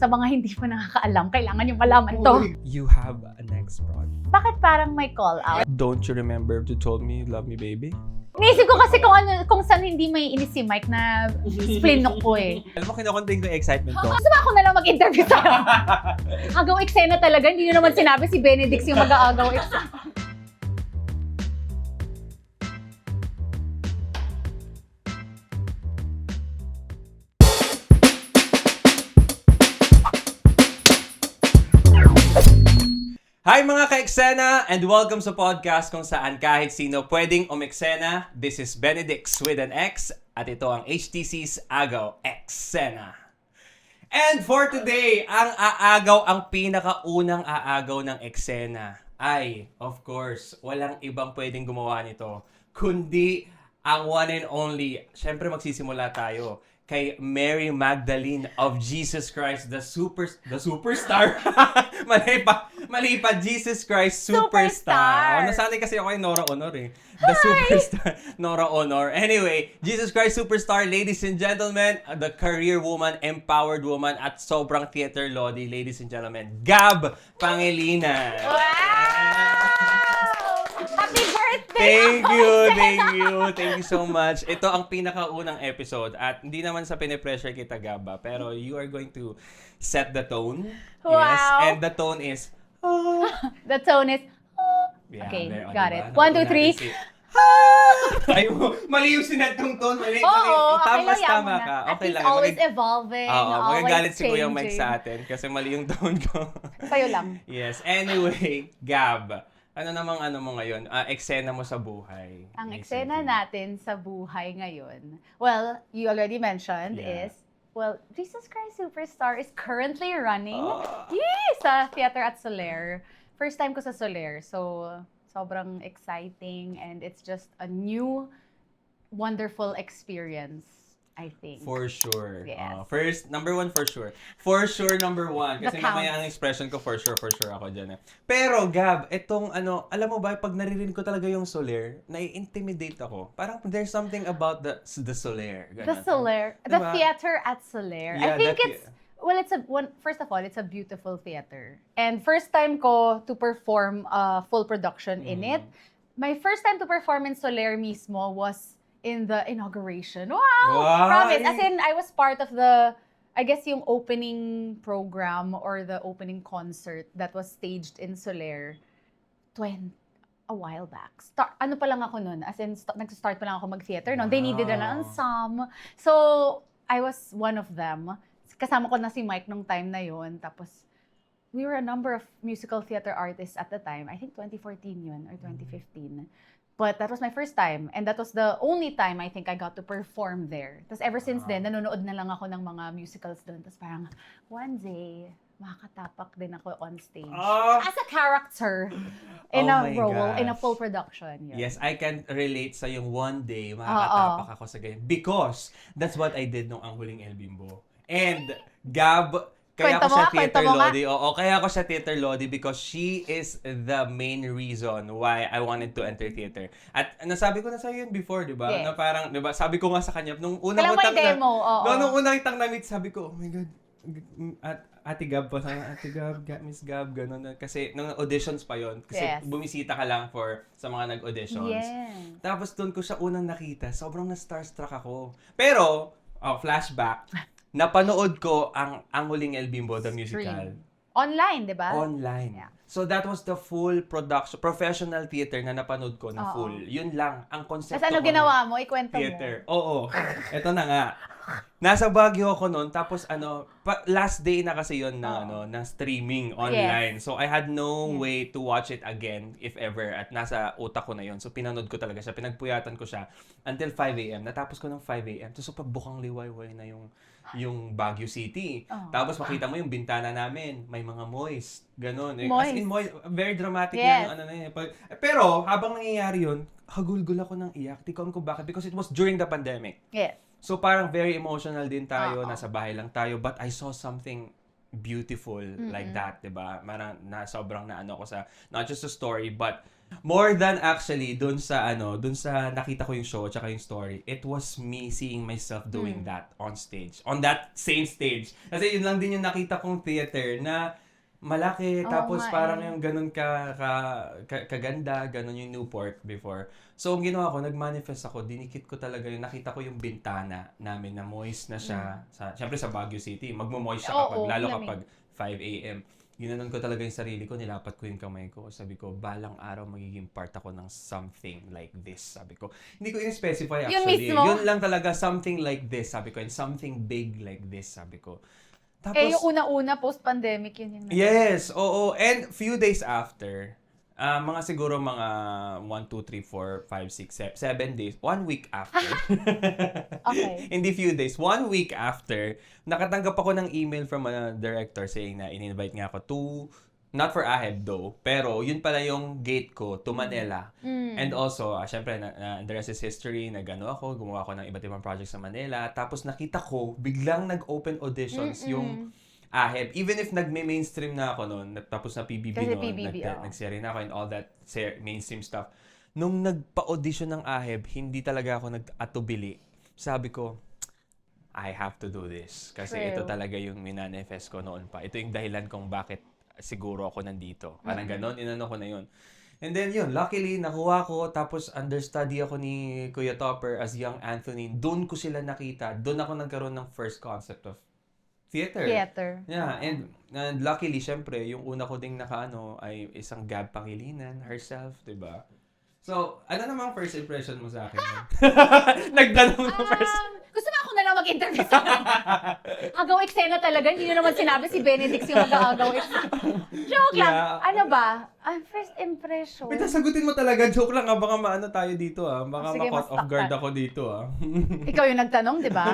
sa mga hindi pa nakakaalam, kailangan yung malaman to. You have an ex, bro. Bakit parang may call out? Don't you remember you told me you love me, baby? Inisip ko kasi kung saan hindi may inis si Mike na splinok ko eh. Alam mo, kinakontain ko yung excitement ko. Gusto ba ako na lang mag-interview sa'yo? Agaw eksena talaga, hindi nyo naman sinabi si Benedict yung mag-aagaw eksena. Hi mga ka-eksena and welcome sa podcast kung saan kahit sino pwedeng umeksena. This is Benedicts with an X at ito ang HTC's Agaw Eksena. And for today, ang pinakaunang aagaw ng eksena ay, of course, walang ibang pwedeng gumawa nito kundi ang one and only, syempre magsisimula tayo kay Mary Magdalene of Jesus Christ, the superstar. Mali pa, Jesus Christ Superstar. Oh, nasanay kasi ako kay Nora Honor eh. The superstar, Nora Honor. Anyway, Jesus Christ Superstar, ladies and gentlemen, the career woman, empowered woman, at sobrang theater lodi, ladies and gentlemen, Gab Pangilinan. Wow! Happy birthday! Thank you so much. Ito ang pinakaunang episode at hindi naman sa pinipressure kita, Gaba, pero you are going to set the tone. Wow. Yes, and the tone is The tone is, yeah, okay, there, got diba? it. 1, 2, 3. Ay, mali yung sinatong tone. Mali. Oo, Tama okay lang ka. At Okay least lang. always evolving, always magagalit si Kuya changing. Mike sa atin kasi mali yung tone ko. Sa'yo lang. Yes. Anyway, Gab, ano namang mo ngayon? Eksena mo sa buhay. Ang eksena natin sa buhay ngayon, well, you already mentioned is, well, Jesus Christ Superstar is currently running sa Theater at Soler. First time ko sa Soler, so sobrang exciting and it's just a new, wonderful experience, I think. For sure. Yes. Number one, for sure. For sure, number one. Kasi The counts. mamaya ang expression ko, for sure ako dyan. Pero, Gab, itong alam mo ba, pag naririnig ko talaga yung Soler, nai-intimidate ako. Parang there's something about the Soler. Ganun. The Soler, the Diba? Theater at Soler. Yeah, I think that- it's, well, first of all, it's a beautiful theater. And first time ko to perform a full production in it. My first time to perform in Soler mismo was in the inauguration. Wow! Promise. As in, I was part of the, I guess yung opening program or the opening concert that was staged in Soler a while back. Ano pa lang ako nun? As in, nag-start pa lang ako mag-theater noon. They needed an ensemble. So, I was one of them. Kasama ko na si Mike nung time na yon. Tapos, we were a number of musical theater artists at the time. I think 2014 yun or 2015. But that was my first time. And that was the only time I think I got to perform there. Tapos ever since then, nanonood na lang ako ng mga musicals doon. Tapos parang, one day, makakatapak din ako on stage. As a character in Oh a my role, in a gosh. full production. Yun. Yes, I can relate sa yung one day makakatapak ako sa ganyan. Because that's what I did nung Ang Huling El Bimbo. And Gab, kaya Kwento ako siya mo nga, kwento theater mo nga. lodi. Oo, kaya ako siya theater lodi because she is the main reason why I wanted to enter theater. At nasabi ko na sa'yo yun before, di ba? Yes. Na parang, di ba, sabi ko nga sa kanya, nung una Kailan mo i-demo? Oo. nung una kitang na-meet, sabi ko, oh my God, Ate Gab pa, Ate Gab, Miss Gab, gano'n. Kasi nung auditions pa yon kasi Yes. bumisita ka lang sa mga nag-auditions. Yes. Tapos doon ko siya unang nakita, sobrang na-starstruck ako. Pero, flashback, napanood ko ang Huling El Bimbo, the musical. Online, di ba? Online. Yeah. So that was the full production, professional theater na napanood ko na Oo. full. Yun lang, ang konsepto Tapos ano ko ginawa ng mo? Ikwento theater. mo. Oo. Ito na nga. Nasa Baguio ako noon, tapos last day na kasi yon na na streaming online. So I had no way to watch it again if ever, at nasa utak ko na yon. So pinanood ko talaga siya, pinagpuyatan ko siya until 5 a.m. Natapos ko ng 5 a.m. So pagbukang liwayway na yung Baguio City. Tapos makita mo yung bintana namin, may mga moist, ganun. As in moist, very dramatic Yes. yung Pero habang nangyayari yun, hagulgul ako ng iyak. Tikon ko bakit? Because it was during the pandemic. Yes. So parang very emotional din tayo, nasa bahay lang tayo, but I saw something beautiful like that, 'di ba? Marang na sobrang naano ko sa not just the story but more than actually dun sa nakita ko yung show at yung story, it was me seeing myself doing that on stage. On that same stage. Kasi yun lang din yung nakita kong theater na malaki, tapos parang yung ganun kaganda, ganun yung Newport before. So, ang ginawa ko, nag-manifest ako, dinikit ko talaga yung, nakita ko yung bintana namin na moist na siya. Siyempre sa Baguio City, magmo-moist siya lalo kapag 5 a.m. Ginanon ko talaga yung sarili ko, nilapat ko yung kamay ko. Sabi ko, balang araw magiging part ako ng something like this. Sabi ko, hindi ko in-specify actually. Yun lang talaga, something like this. Sabi ko, and something big like this. Sabi ko. Tapos, yung una-una, post-pandemic, yun yung... Yes, oo. And few days after, mga siguro mga 1, 2, 3, 4, 5, 6, 7 days, 1 week after. Okay. Hindi few days, 1 week after, nakatanggap ako ng email from a director saying na in-invite nga ako to, not for AHEB though, pero yun pala yung gate ko to Manila. And also, syempre, the rest is history, gumawa ako ng iba't ibang projects sa Manila. Tapos nakita ko, biglang nag-open auditions yung AHEB. Even if nagme-mainstream na ako noon, tapos na PBB noon, nagserye na ako and all that mainstream stuff. Nung nagpa-audition ng AHEB, hindi talaga ako nag-atubili. Sabi ko, I have to do this. Kasi ito talaga yung minanifest ko noon pa. Ito yung dahilan kung bakit siguro ako nandito. Parang ganon, inano ko na yun. And then yun, luckily, nakuha ko. Tapos understudy ako ni Kuya Topper as young Anthony. Doon ko sila nakita. Doon ako nagkaroon ng first concept of theater. Yeah, and luckily, syempre, yung una ko ding ay isang Gab Pangilinan, herself, diba? So, ano namang first impression mo sa akin? Nagtanong ng first... Gusto mo ako na lang mag-interview sa agaw eksena talaga. Hindi na naman sinabi si Benedict yung mag-agaw eksena. Joke lang. Yeah. Ano ba? First impression. Wait, sagutin mo talaga. Joke lang. Baka maano tayo dito Baka sige, ma-caught off guard ako dito Ikaw yung nagtanong, di ba?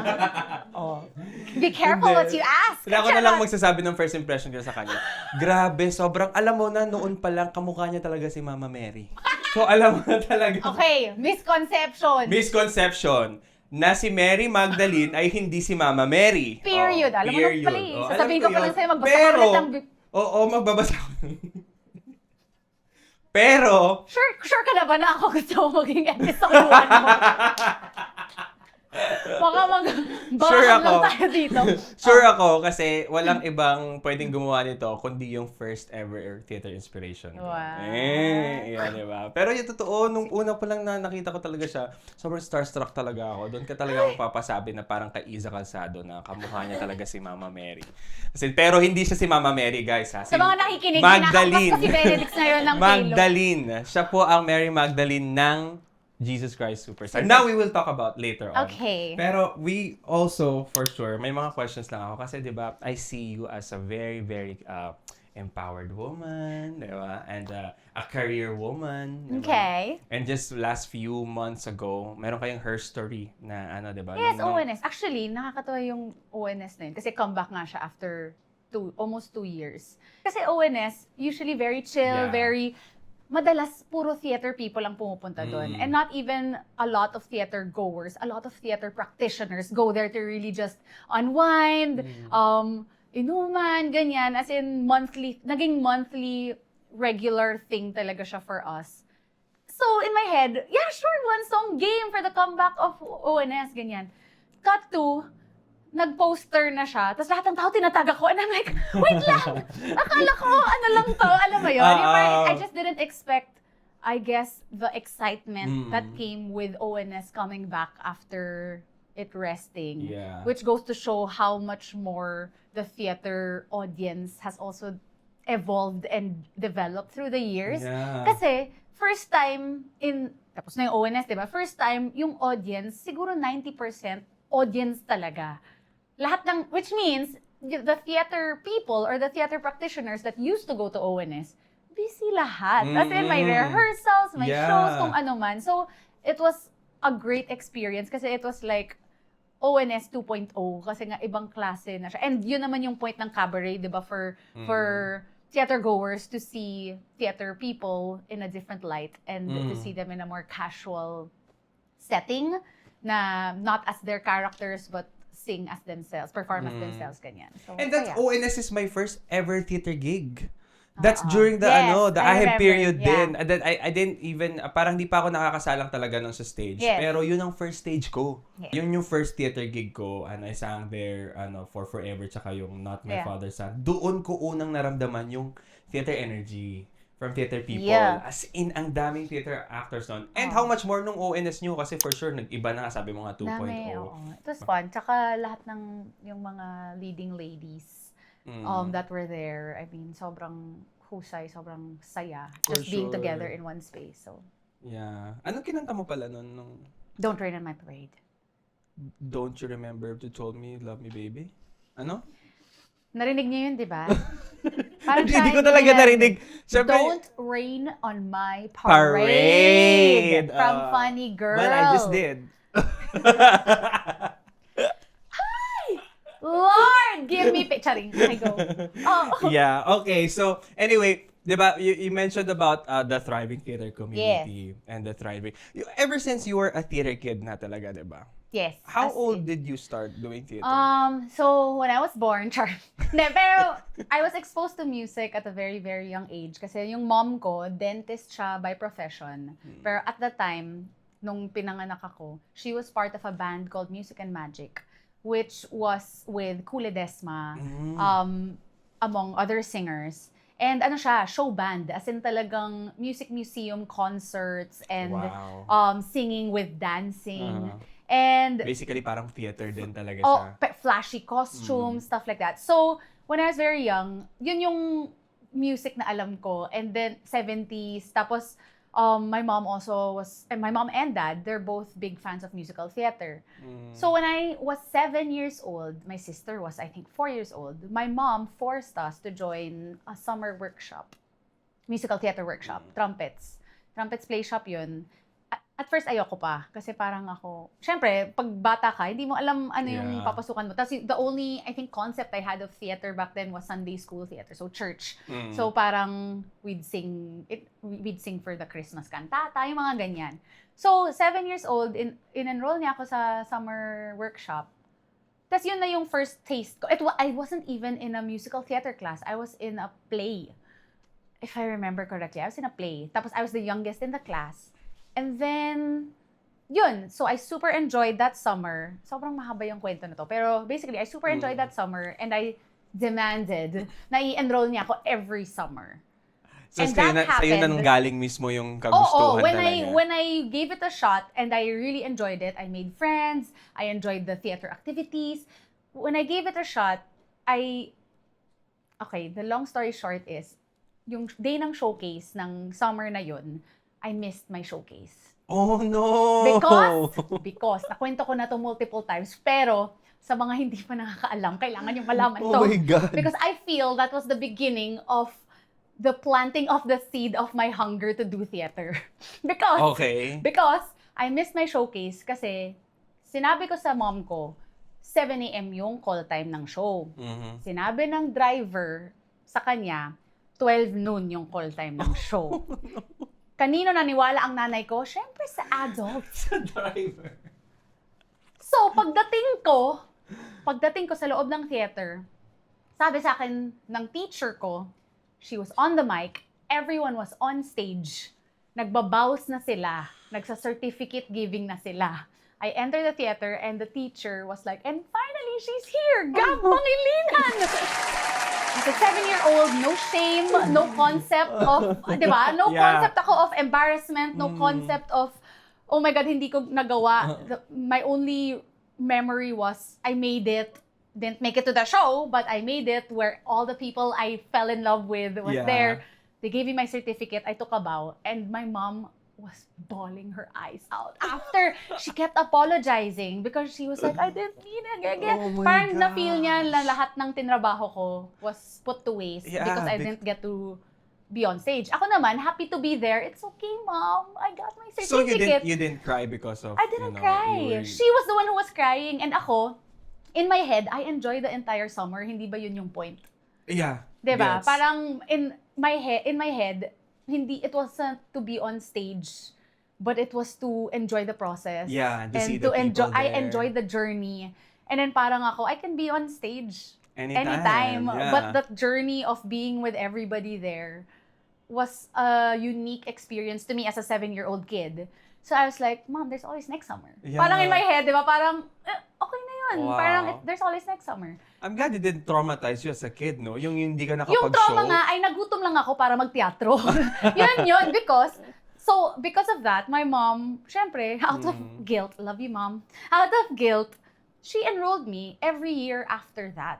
Be careful what you ask. Kaya ako na lang magsasabi ng first impression ko sa kanya. Grabe, sobrang, alam mo na, noon pa lang, kamukha niya talaga si Mama Mary. So, alam mo na talaga. Okay, Misconception. Na si Mary Magdalene ay hindi si Mama Mary. Period. Alam mo na pala eh. Sasabihin ko pa lang sa'yo, magbasa pero, ka ulit ng... Oo, magbabasa ko. Pero... Sure ka na ba na ako gusto mo maging episode 1 mo? Baka Sure ako. lang tayo dito. Sure ako kasi walang ibang pwedeng gumawa nito kundi yung first ever theater inspiration. Wow. Yan, diba? Pero yung totoo, nung una pa lang na nakita ko talaga siya, sobrang starstruck talaga ako. Doon ka talaga mapapasabi na parang kay Iza Calzado na kamukha niya talaga si Mama Mary. Pero hindi siya si Mama Mary, guys. Ha? Sa mga nakikinig, Magdalene. kinakapas ko si Benedict ngayon ng Magdalene. Siya po ang Mary Magdalene ng Jesus Christ Superstar. Now we will talk about later on. Okay. Pero we also, for sure, may mga questions lang ako. Kasi, di ba, I see you as a very, very empowered woman, di ba? And a career woman. Diba? Okay. And just last few months ago, meron kayong Her Story na di ba? Yes, ONS. Actually, nakakatawa yung ONS na yun. Kasi comeback nga siya after almost 2 years. Kasi ONS, usually very chill, very... Madalas, puro theater people ang pumupunta doon. And not even a lot of theater goers, a lot of theater practitioners go there to really just unwind, inuman, ganyan. As in, naging monthly, regular thing talaga siya for us. So, in my head, yeah, sure, one song game for the comeback of ONS, ganyan. Cut to, nag-poster na siya, tapos lahat ng tao tinatag ako, and I'm like, wait lang! Akala ko, ano lang to, alam mo yun? I just didn't expect, I guess, the excitement that came with ONS coming back after it resting. Yeah. Which goes to show how much more the theater audience has also evolved and developed through the years. Yeah. Kasi, first time tapos na yung ONS, diba? First time, yung audience, siguro 90% audience talaga. Which means, the theater people or the theater practitioners that used to go to ONS, busy lahat. As in, may rehearsals, may shows, kung ano man. So, it was a great experience kasi it was like ONS 2.0 kasi nga ibang klase na siya. And yun naman yung point ng cabaret, di ba? For theater goers to see theater people in a different light and to see them in a more casual setting na not as their characters but sing as themselves, perform as themselves, ganyan. So, And that kaya. ONS is my first ever theater gig. That's Oo. during the Yes, the I AHEB remember. period Yeah. din. And then I didn't even parang di pa ako nakakasalang talaga nun sa stage. Yes. Pero yun ang first stage ko. Yes. Yun yung first theater gig ko and I sang there for Forever tsaka yung Not My Yeah. Father's Son. Doon ko unang naramdaman yung theater energy from theater people. Yeah. As in, ang daming theater actors nun. And how much more nung ONS nyo kasi for sure nag-iba na sabi mo nga 2.0. Dami, oo. It was fun. Tsaka lahat ng yung mga leading ladies that were there. I mean, sobrang husay, sobrang saya. For Just being sure. together in one space. So, Yeah. Anong kinanta mo pala nun nung don't rain on my parade. Don't You Remember to Told Me, Love Me Baby? Ano? Narinig niyo yun, di ba? Parang Hindi ko siya talaga yung narinig. Siyempre, Don't rain on my parade. From Funny Girl. well, I just did. Lord, give me charing. I go. Oh. Yeah, okay. So, anyway, di ba, you mentioned about the thriving theater community and the thriving. Ever since you were a theater kid na talaga, di ba? Yes. How as old in. did you start doing theater? So when I was born, pero I was exposed to music at a very, very young age. Kasi yung mom ko, dentist siya by profession. Pero at the time, nung pinanganak ako, she was part of a band called Music and Magic, which was with Kule Desma, among other singers. And ano siya, show band, as in talagang music museum concerts and Wow. singing with dancing. And Basically, parang theater din talaga oh, siya. flashy costumes, stuff like that. So, when I was very young, yun yung music na alam ko. And then, 70s. Tapos, my mom also was, and my mom and dad, they're both big fans of musical theater. So, when I was 7 years old, my sister was, I think, 4 years old, my mom forced us to join a summer workshop. Musical theater workshop. Trumpets. Trumpets play shop yun. At first, ayoko pa. Kasi parang ako, syempre, pag bata ka, hindi mo alam ano yung papasukan mo. Tapos the only, I think, concept I had of theater back then was Sunday school theater. So, church. So, parang we'd sing for the Christmas cantata, yung mga ganyan. So, 7 years old, in-enroll niya ako sa summer workshop. Tapos yun na yung first taste ko. I wasn't even in a musical theater class. I was in a play. If I remember correctly, I was in a play. Tapos I was the youngest in the class. And then, yun. So, I super enjoyed that summer. Sobrang mahaba yung kwento na to. Pero basically, I super enjoyed that summer and I demanded na i-enroll niya ako every summer. So, and sa'yo that na happened. galing mismo yung Oo, kagustuhan when talaga. when I gave it a shot and I really enjoyed it, I made friends, I enjoyed the theater activities. When I gave it a shot, okay, the long story short is, yung day ng showcase ng summer na yun, I missed my showcase. Oh, no! Because, nakwento ko na to multiple times, pero sa mga hindi pa nakakaalam, kailangan yung malaman to. Oh my God! Because I feel that was the beginning of the planting of the seed of my hunger to do theater. Because I missed my showcase kasi sinabi ko sa mom ko, 7 a.m. yung call time ng show. Sinabi ng driver sa kanya, 12 noon yung call time ng show. Kanino naniwala ang nanay ko? Siyempre sa adults. Sa driver. So, pagdating ko sa loob ng theater, sabi sa akin ng teacher ko, she was on the mic, everyone was on stage, nagbabaws na sila, nagsa-certificate giving na sila. I entered the theater and the teacher was like, and finally, she's here! Gab Pangilinan! As a 7-year-old, no shame, no concept of, di ba? No concept ako of embarrassment, no concept of, oh my God, hindi ko nagawa. My only memory was, I made it. Didn't make it to the show, but I made it where all the people I fell in love with was there. They gave me my certificate. I took a bow. And my mom was bawling her eyes out. After, she kept apologizing because she was like, I didn't mean it. Oh my Parang gosh. na-feel niya na lahat ng tinrabaho ko was put to waste because I didn't get to be on stage. Ako naman, happy to be there. It's okay, Mom. I got my So certificate. you didn't cry because of, I didn't cry. She was the one who was crying. And ako, in my head, I enjoyed the entire summer. Hindi ba yun yung point? Yeah. Diba? Gets. Parang in my head, hindi, it wasn't to be on stage, but it was to enjoy the process. Yeah, to see and the to enjoy. people I there. enjoyed the journey, And then parang ako, I can be on stage Anytime. Yeah. But the journey of being with everybody there was a unique experience to me as a 7-year-old kid. So I was like, Mom, there's always next summer. Yeah. Parang in my head, di ba? Parang, okay na yun. Wow. Parang, there's always next summer. I'm glad it didn't traumatize you as a kid, no? Yung hindi ka nakapag-show. Yung trauma nga, ay nagutom lang ako para magteatro. yun. Because of that, my mom, syempre, out of guilt, love you, Mom, out of guilt, she enrolled me every year after that.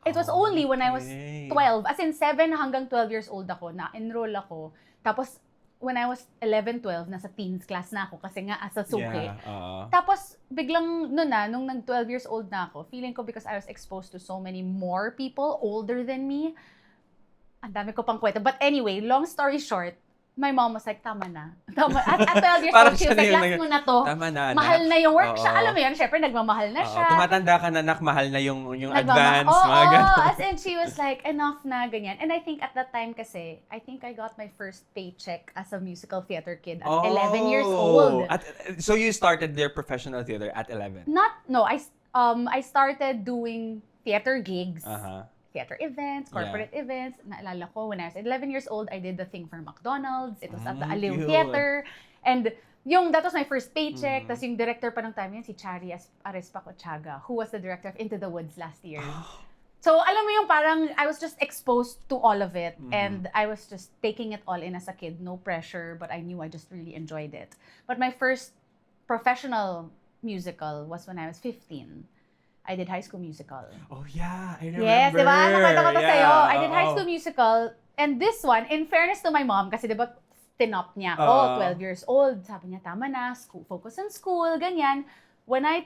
It was only when I was 12, as in 7 hanggang 12 years old ako, na-enroll ako. Tapos, when I was 11, 12, nasa teens class na ako kasi nga as a suki. Yeah, Tapos, biglang nung nag-12 years old na ako, feeling ko because I was exposed to so many more people older than me, ang dami ko pang kwento. But anyway, long story short, my mom was like, tama na. At 12 years old, she was like, last mo na to. Tama na, mahal na yung work Oo. siya. Alam mo yun, syempre nagmamahal na siya. Tumatanda ka na, mahal na yung advance, mga Oo, ganun. as in she was like, enough na, ganyan. And I think at that time kasi, I think I got my first paycheck as a musical theater kid at 11 years old. So you started their professional theater at 11? I started doing theater gigs. Theater events, corporate events. Naalala ko, when I was 11 years old, I did the thing for McDonald's. It was at the Aliw cute. Theater. And that was my first paycheck. Tapos yung director pa ng time yun, si Chari Arespa Cochaga, who was the director of Into the Woods last year. So, alam mo yung parang, I was just exposed to all of it. And I was just taking it all in as a kid. No pressure, but I knew I just really enjoyed it. But my first professional musical was when I was 15. I did High School Musical. Oh yeah, I remember. Yes, di ba? Nakwento ko to sa'yo. I did High School Musical. And this one, in fairness to my mom, kasi di ba, tinop niya ako, 12 years old. Sabi niya, tama na, focus on school, ganyan. When I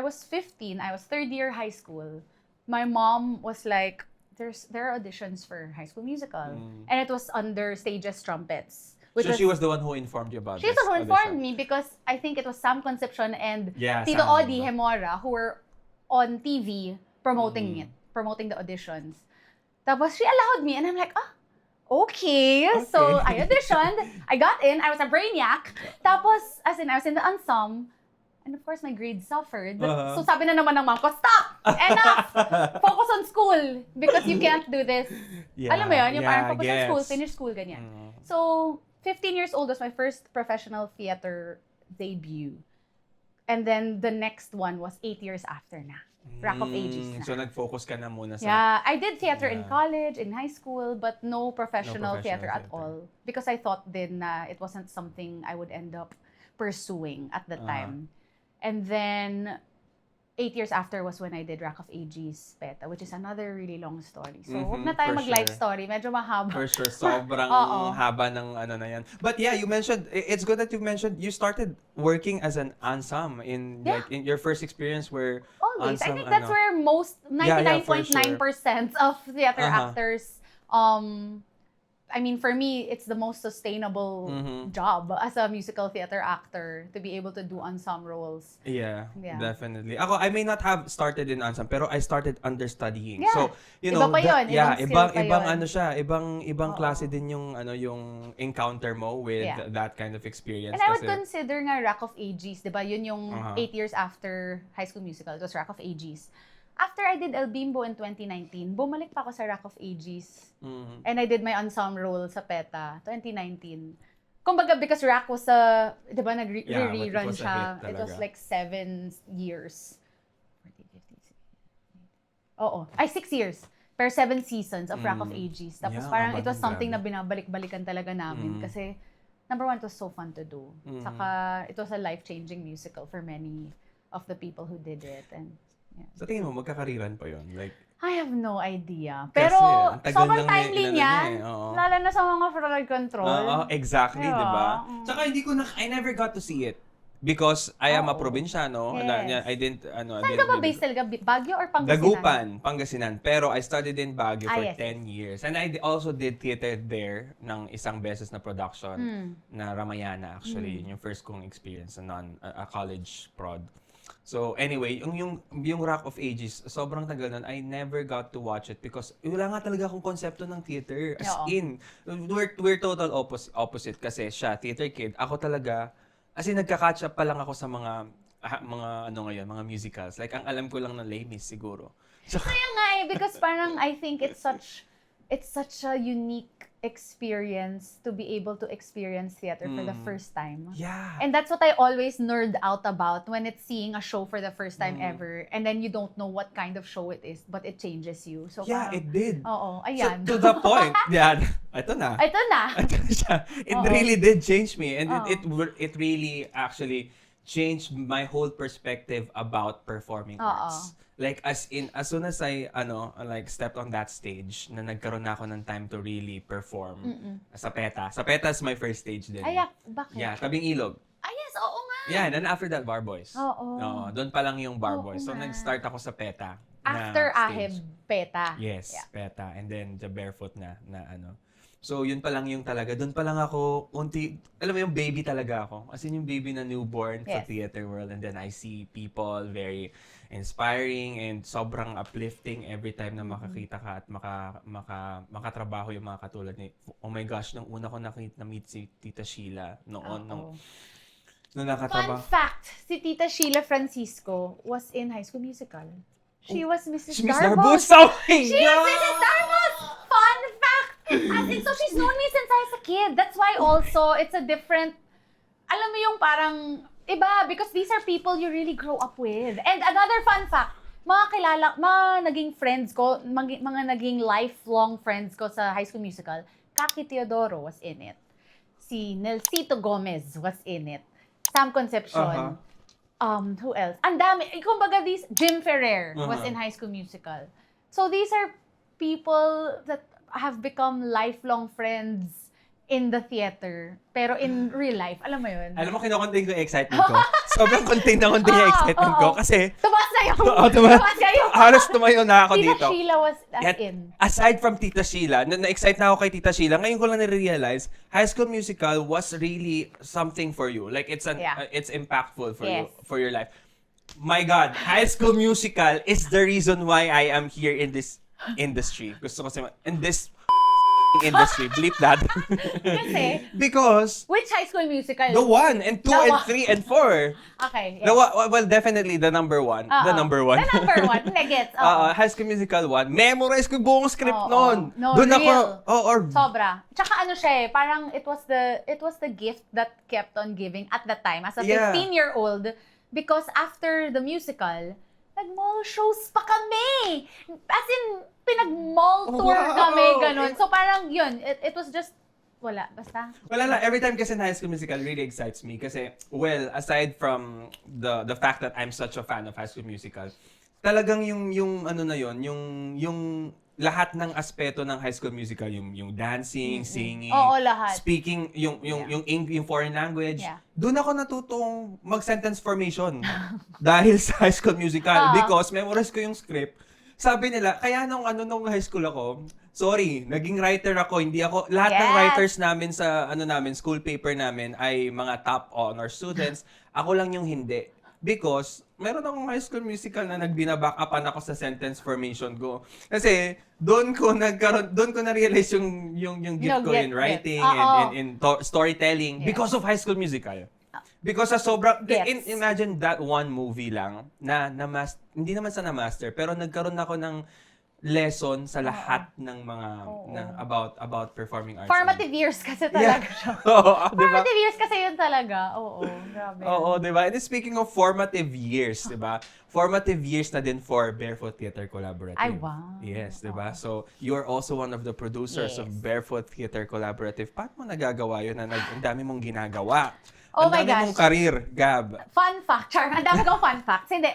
was 15, I was third year high school, my mom was like, there are auditions for High School Musical. And it was under Stages Trumpets. She was the one who informed you about this She's the one who informed audition. me because I think it was Sam Concepcion and Tito Sam. Odi Hemora who were on TV promoting the auditions. Tapos she allowed me and I'm like, okay. So I auditioned, I got in, I was a brainiac. Tapos, as in, I was in the ensemble, and of course my grades suffered. So sabi na naman ng mom ko, stop! Enough! Focus on school because you can't do this. Alam mo yun, yung parang focus on school, finish school, ganyan. So, 15 years old was my first professional theater debut. And then the next one was 8 years after na. Rock of Ages na. So nag-focus ka na muna sa... Yeah, I did theater in college, in high school, but no professional theater at all. Because I thought then na it wasn't something I would end up pursuing at the time. And then 8 years after was when I did Rock of Ages PETA, which is another really long story. So, huwag na tayo mag-life story. Medyo mahaba. For sure. Sobrang haba ng ano na yan. But yeah, you mentioned, it's good that you mentioned you started working as an ensemble in your first experience where always. I think that's where most, 99.9% of theater actors, I mean, for me, it's the most sustainable job as a musical theater actor to be able to do ensemble roles. Yeah, definitely. Ako, I may not have started in ensemble, pero I started understudying. Yeah. So, you know, iba pa yun. ibang ano siya, ibang klase din yung yung encounter mo with that kind of experience. And I would consider nga Rock of Ages, 'di ba? Yun yung 8 years after High School Musical. It was Rock of Ages. After I did El Bimbo in 2019, bumalik pa ako sa Rock of Ages. And I did my ensemble role sa PETA, 2019. Kumbaga, because Rock was di ba, nag-rerun siya. It was like 7 years. 6 years. Pero 7 seasons of Rock of Ages. Tapos parang it was something na binabalik-balikan talaga namin. Kasi, number one, it was so fun to do. Saka, it was a life-changing musical for many of the people who did it. And sa tingin mo, magkakariran pa yun? Like, I have no idea. Kasi, Pero ang tagal sobrang lang timely niyan. Lalo na sa mga flood control. Exactly, di ba? Tsaka I never got to see it. Because I am a probinsyano. Yes. I didn't, Saan ka ba based talaga? Baguio or Pangasinan? Dagupan, Pangasinan. Pero I studied in Baguio for yes. 10 years. And I also did theater there ng isang beses na production na Ramayana actually. Yung first kong experience na a college prod. So anyway, yung Rock of Ages, sobrang tagal nun, I never got to watch it because wala nga talaga akong konsepto ng theater. As in, we're total opposite kasi siya, theater kid. Ako talaga, as in nagka-catch up pa lang ako sa mga mga ano ngayon, mga musicals. Like, ang alam ko lang na Les Mis siguro. So, Kaya nga because parang I think it's such a unique experience to be able to experience theater for the first time. yeah. And that's what I always nerd out about when it's seeing a show for the first time ever. And then you don't know what kind of show it is, but it changes you. So Yeah, parang, it did. Oo, So, ayan. to the point. Yan. Ito na. Ito na. Ito na siya. It Oo. really did change me. And Oo. it really actually changed my whole perspective about performing arts. Like, as soon as I, stepped on that stage, na nagkaroon na ako ng time to really perform sa PETA. Sa PETA is my first stage din. Ay, bakit? Yeah, Tabing Ilog. Yes, oo nga. Yeah, and then after that, Bar Boys. Oo. Doon pa lang yung Bar Oo Boys. So, nga. nag-start ako sa PETA. After na Aheb, stage. PETA. Yes, Yeah. PETA. And then the Barefoot na ano. So, yun pa lang yung talaga. Doon pa lang ako, alam mo yung baby talaga ako. As in yung baby na newborn sa Yes. theater world. And then I see people very inspiring and sobrang uplifting every time na makakita ka at makatrabaho yung mga katulad ni, oh my gosh, nung una ko na-meet si Tita Sheila noon, nung Fun nakatrabaho. fact, si Tita Sheila Francisco was in High School Musical. She was Mrs. Miss Darbos. Darbos! Oh my She is God! Mrs. Darbos! Fun fact! As in, so she's known me since I was a kid. That's why also, it's a different, alam mo yung parang, iba, because these are people you really grow up with. And another fun fact, mga naging friends ko, mga naging lifelong friends ko sa High School Musical, Kaki Teodoro was in it. Si Nelsito Gomez was in it. Sam Concepcion. Who else? Ang dami. Kumbaga, Jim Ferrer was in High School Musical. So these are people that have become lifelong friends in the theater. Pero in real life, alam mo yun? Alam mo, kinokontain ko yung excitement ko. Sobrang contain na contain yung excitement ko. Kasi, Tumaas na yung... tumaas na yung... halos tumayo na ako Tita dito. Sheila was Yet, in. aside from Tita Sheila, na-excite na ako kay Tita Sheila, ngayon ko lang na-realize, High School Musical was really something for you. Like, it's impactful for you, for your life. My God, High School Musical is the reason why I am here in this industry. Gusto ko sabihin, in this industry. Bleep that. Kasi, Because, which High School Musical? the 1 and 2 and 3 and 4. Okay. The well, definitely the number 1. The number 1. The number 1. Negets. High School Musical 1. Memorize ko yung buong script noon. No, Doon real. ako, Sobra. Tsaka ano siya eh, parang it was the gift that kept on giving at the time as a 15-year-old because after the musical, nag-mall shows pa kami. As in, pinag-mall tour kami, ganun. So parang yun, it was just, wala, basta. Wala na, every time kasi na High School Musical really excites me kasi, well, aside from the fact that I'm such a fan of High School Musical, talagang yung ano na yun, yung lahat ng aspeto ng High School Musical, yung dancing, singing, Oo, lahat. speaking, yung foreign language. Yeah. Doon ako natutong mag-sentence formation dahil sa High School Musical because memorize ko yung script. Sabi nila, kaya nung high school ako, sorry, naging writer ako, hindi ako, lahat ng writers namin sa school paper namin ay mga top honor students. Ako lang yung hindi. Because, meron akong High School Musical na nagbina-backupan ako sa sentence formation ko. Kasi, doon ko na-realize yung gift ko in writing and in storytelling because of High School Musical. Because sa sobrang, imagine that one movie lang na hindi naman sa na-master, pero nagkaroon ako ng lesson sa lahat ng mga about performing arts. Formative years kasi talaga siya. Oo, diba? Formative years kasi yun talaga. Oo, grabe. Oo, diba? And speaking of formative years, diba? Formative years na din for Barefoot Theater Collaborative. Ay, wow. Yes, diba? So, you're also one of the producers of Barefoot Theater Collaborative. Paano mo nagagawa yun na ang dami mong ginagawa? Oh my Ang dami gosh. mong career, Gab. Fun fact, Char. Ang dami kong fun facts. Hindi,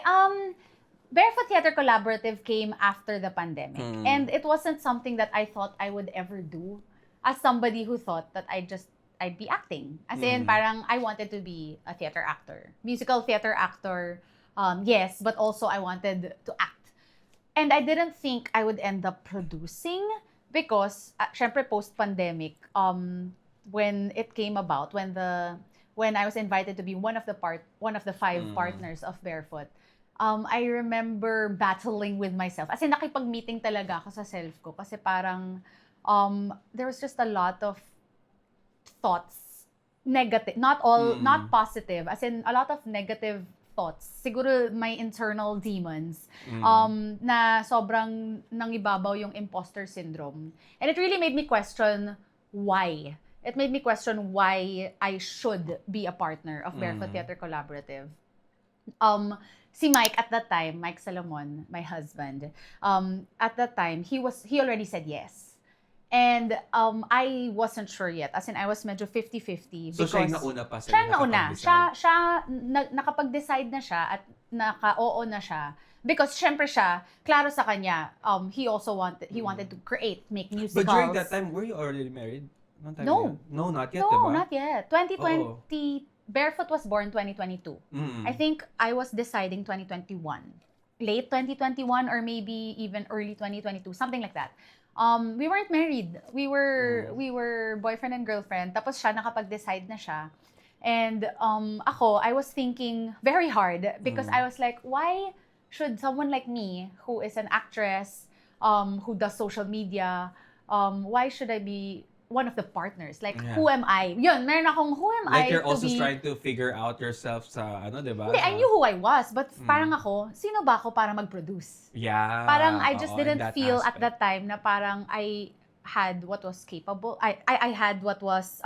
Barefoot Theater Collaborative came after the pandemic. And it wasn't something that I thought I would ever do as somebody who thought that I'd be acting. As in, parang I wanted to be a theater actor. Musical theater actor, yes, but also I wanted to act. And I didn't think I would end up producing because, syempre post-pandemic, when it came about, when I was invited to be one of the 5 partners of Barefoot, I remember battling with myself. As in, nakipag-meeting talaga ako sa self ko. Kasi parang, there was just a lot of thoughts, negative, not positive. As in, a lot of negative thoughts. Siguro my internal demons. Na sobrang nangibabaw yung imposter syndrome. And it really made me question why. It made me question why I should be a partner of Barefoot Theater Collaborative. Si Mike at that time, Mike Salomon, my husband, at that time, he already said yes. And I wasn't sure yet. As in, I was medyo 50-50. So siya yung nauna pa sa'yo? Siya yung nauna. nakapag-decide? Nakapag-decide na siya at naka-oo na siya. Because syempre siya, klaro sa kanya, he also wanted to make musicals. But during that time, were you already married? No. No, not yet, No, diba? not yet. 2020, Barefoot was born 2022. I think I was deciding 2021. Late 2021 or maybe even early 2022, something like that. We weren't married. We were boyfriend and girlfriend. Tapos siya, nakapag-decide na siya. And I was thinking very hard because I was like, why should someone like me, who is an actress, who does social media, why should I be one of the partners? Like, who am I? Yun, meron akong, who am I Like you're to also be... trying to figure out yourself sa, diba? Hindi, I knew who I was, but parang ako, sino ba ako para mag-produce? Yeah. Parang I just in didn't that feel at aspect. that time na parang I had what was capable, I had what was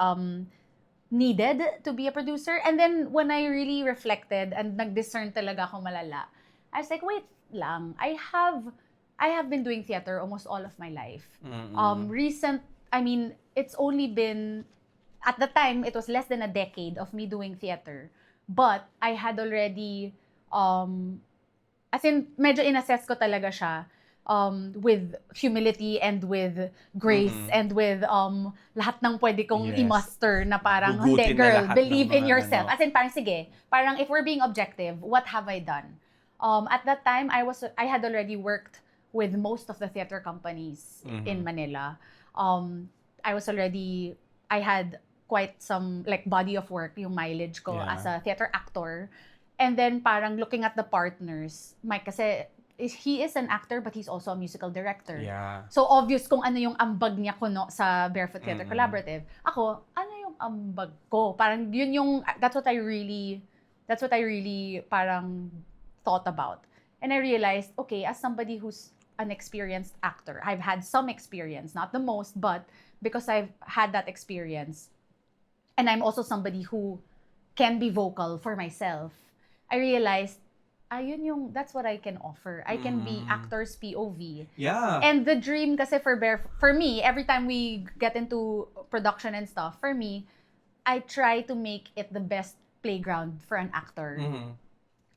needed to be a producer. And then when I really reflected and nag-discern talaga ako malala, I was like, wait lang, I have been doing theater almost all of my life. It's only been, at the time, it was less than a decade of me doing theater. But I had already, as in, medyo inassess ko talaga siya with humility and with grace and with lahat ng pwede kong i-muster na parang, Hugutin hindi, na girl, lahat ng believe in mga yourself. As in, parang, sige, parang if we're being objective, what have I done? At that time, I had already worked with most of the theater companies in Manila. I had quite some like body of work, yung mileage ko as a theater actor. And then parang looking at the partners, Mike kasi he is an actor but he's also a musical director. Yeah. So obvious kung ano yung ambag niya kuno sa Barefoot Theater Collaborative. Ako, ano yung ambag ko? Parang yun yung, that's what I really parang thought about. And I realized, okay, as somebody who's an experienced actor, I've had some experience, not the most, but because I've had that experience, and I'm also somebody who can be vocal for myself, I realized, that's what I can offer. I can be actor's POV. Yeah. And the dream kasi for me, every time we get into production and stuff, for me, I try to make it the best playground for an actor.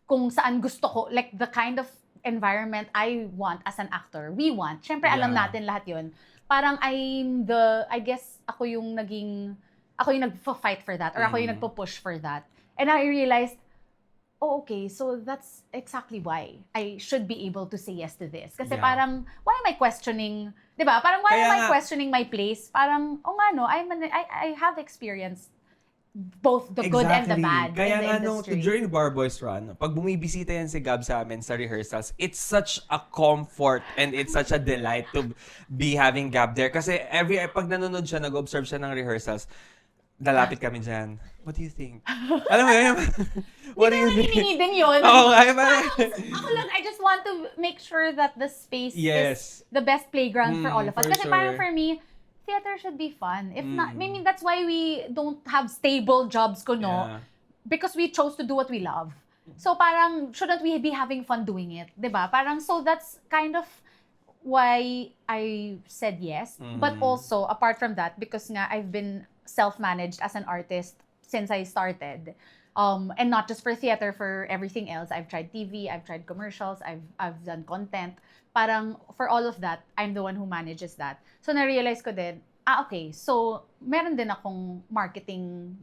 Kung saan gusto ko, like the kind of environment I want as an actor, we want. Syempre, alam natin lahat yun. Parang I guess ako yung nagfa-fight for that or ako yung nagpo-push for that. And I realized, oh, okay, so that's exactly why I should be able to say yes to this. Kasi parang, why am I questioning, di ba? Parang, why am I questioning my place? Parang, I have experienced both the good and the bad Kaya in the nga industry. during Bar Boys Run, pag bumibisita yan si Gab sa amin sa rehearsals, it's such a comfort and it's such a delight to be having Gab there. Kasi pag nanonood siya, nag-observe siya ng rehearsals, lalapit kami dyan. What do you think? Alam mo yun? What do you think? Hindi din yun. Oo, Ako lang, I just want to make sure that the space is the best playground for all of us. for Kasi sure. parang for me, theater should be fun. If not, that's why we don't have stable jobs Yeah. because we chose to do what we love. So parang, shouldn't we be having fun doing it? Diba? Parang, so that's kind of why I said yes. But also, apart from that, because nga I've been self-managed as an artist since I started. And not just for theater, for everything else. I've tried TV, I've tried commercials, I've done content. Parang for all of that, I'm the one who manages that. So na-realize ko din, okay, so meron din akong marketing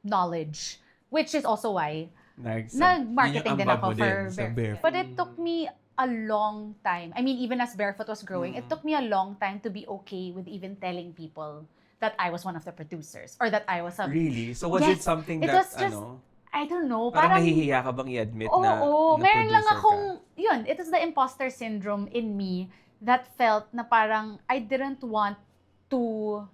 knowledge, which is also why nag-marketing din ako for Barefoot. But it took me a long time. I mean, even as Barefoot was growing, it took me a long time to be okay with even telling people that I was one of the producers or that I was a... Really? So was it something it that, was just, I don't know, parang nahihiya ka bang i-admit na meron lang producer akong, ka? yun, it is the imposter syndrome in me that felt na parang I didn't want to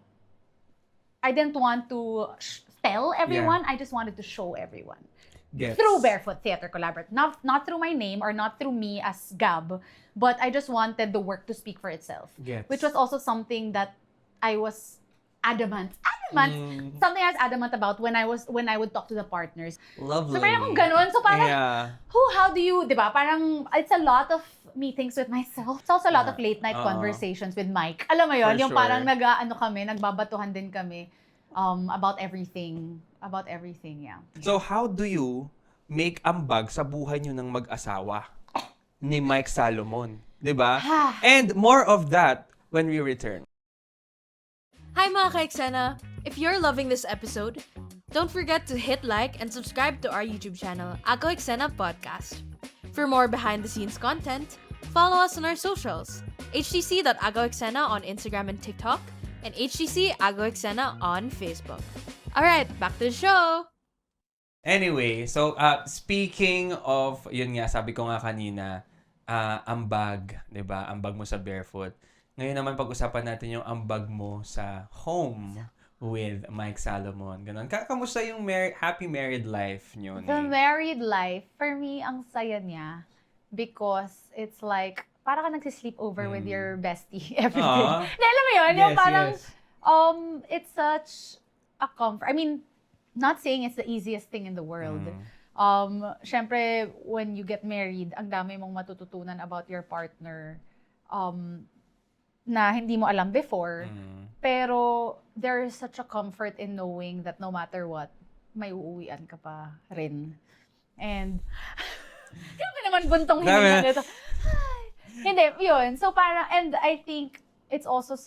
tell everyone, I just wanted to show everyone. Gets. through Barefoot Theater Collaborative. Not through my name or not through me as Gab, but I just wanted the work to speak for itself. Gets. Which was also something that I was adamant, something I was adamant about when I would talk to the partners. Lovely. So parang akong ganun. So parang, Yeah. how do you, di ba? Parang, it's a lot of meetings with myself. It's also a lot of late night conversations with Mike. Alam mo yun, For yung sure. parang nagbabatuhan din kami about everything, yeah. So, how do you make ambag sa buhay nyo ng mag-asawa ni Mike Salomon? Diba? And more of that when we return. Hi mga ka-Eksena! If you're loving this episode, don't forget to hit like and subscribe to our YouTube channel, Ako Eksena Podcast. For more behind-the-scenes content, follow us on our socials, htc.agoeksena on Instagram and TikTok, and htc Agoeksena on Facebook. Alright, back to the show! Anyway, so speaking of, yun nga, sabi ko nga kanina, ambag, 'di ba? Ambag mo sa Barefoot. Ngayon naman pag-usapan natin yung ambag mo sa home with Mike Salomon. Ganun. Kamusta yung happy married life nyo? The married life, for me, ang saya niya because it's like, para ka nagsisleep over with your bestie every day. Na, alam mo yun? Yung parang, it's such a comfort. I mean, not saying it's the easiest thing in the world. Syempre, when you get married, ang dami mong matututunan about your partner na hindi mo alam before. Pero there is such a comfort in knowing that no matter what, may uuwian ka pa rin. And, grabe naman buntong hininga nito. Hindi, yun. So parang, and I think it's also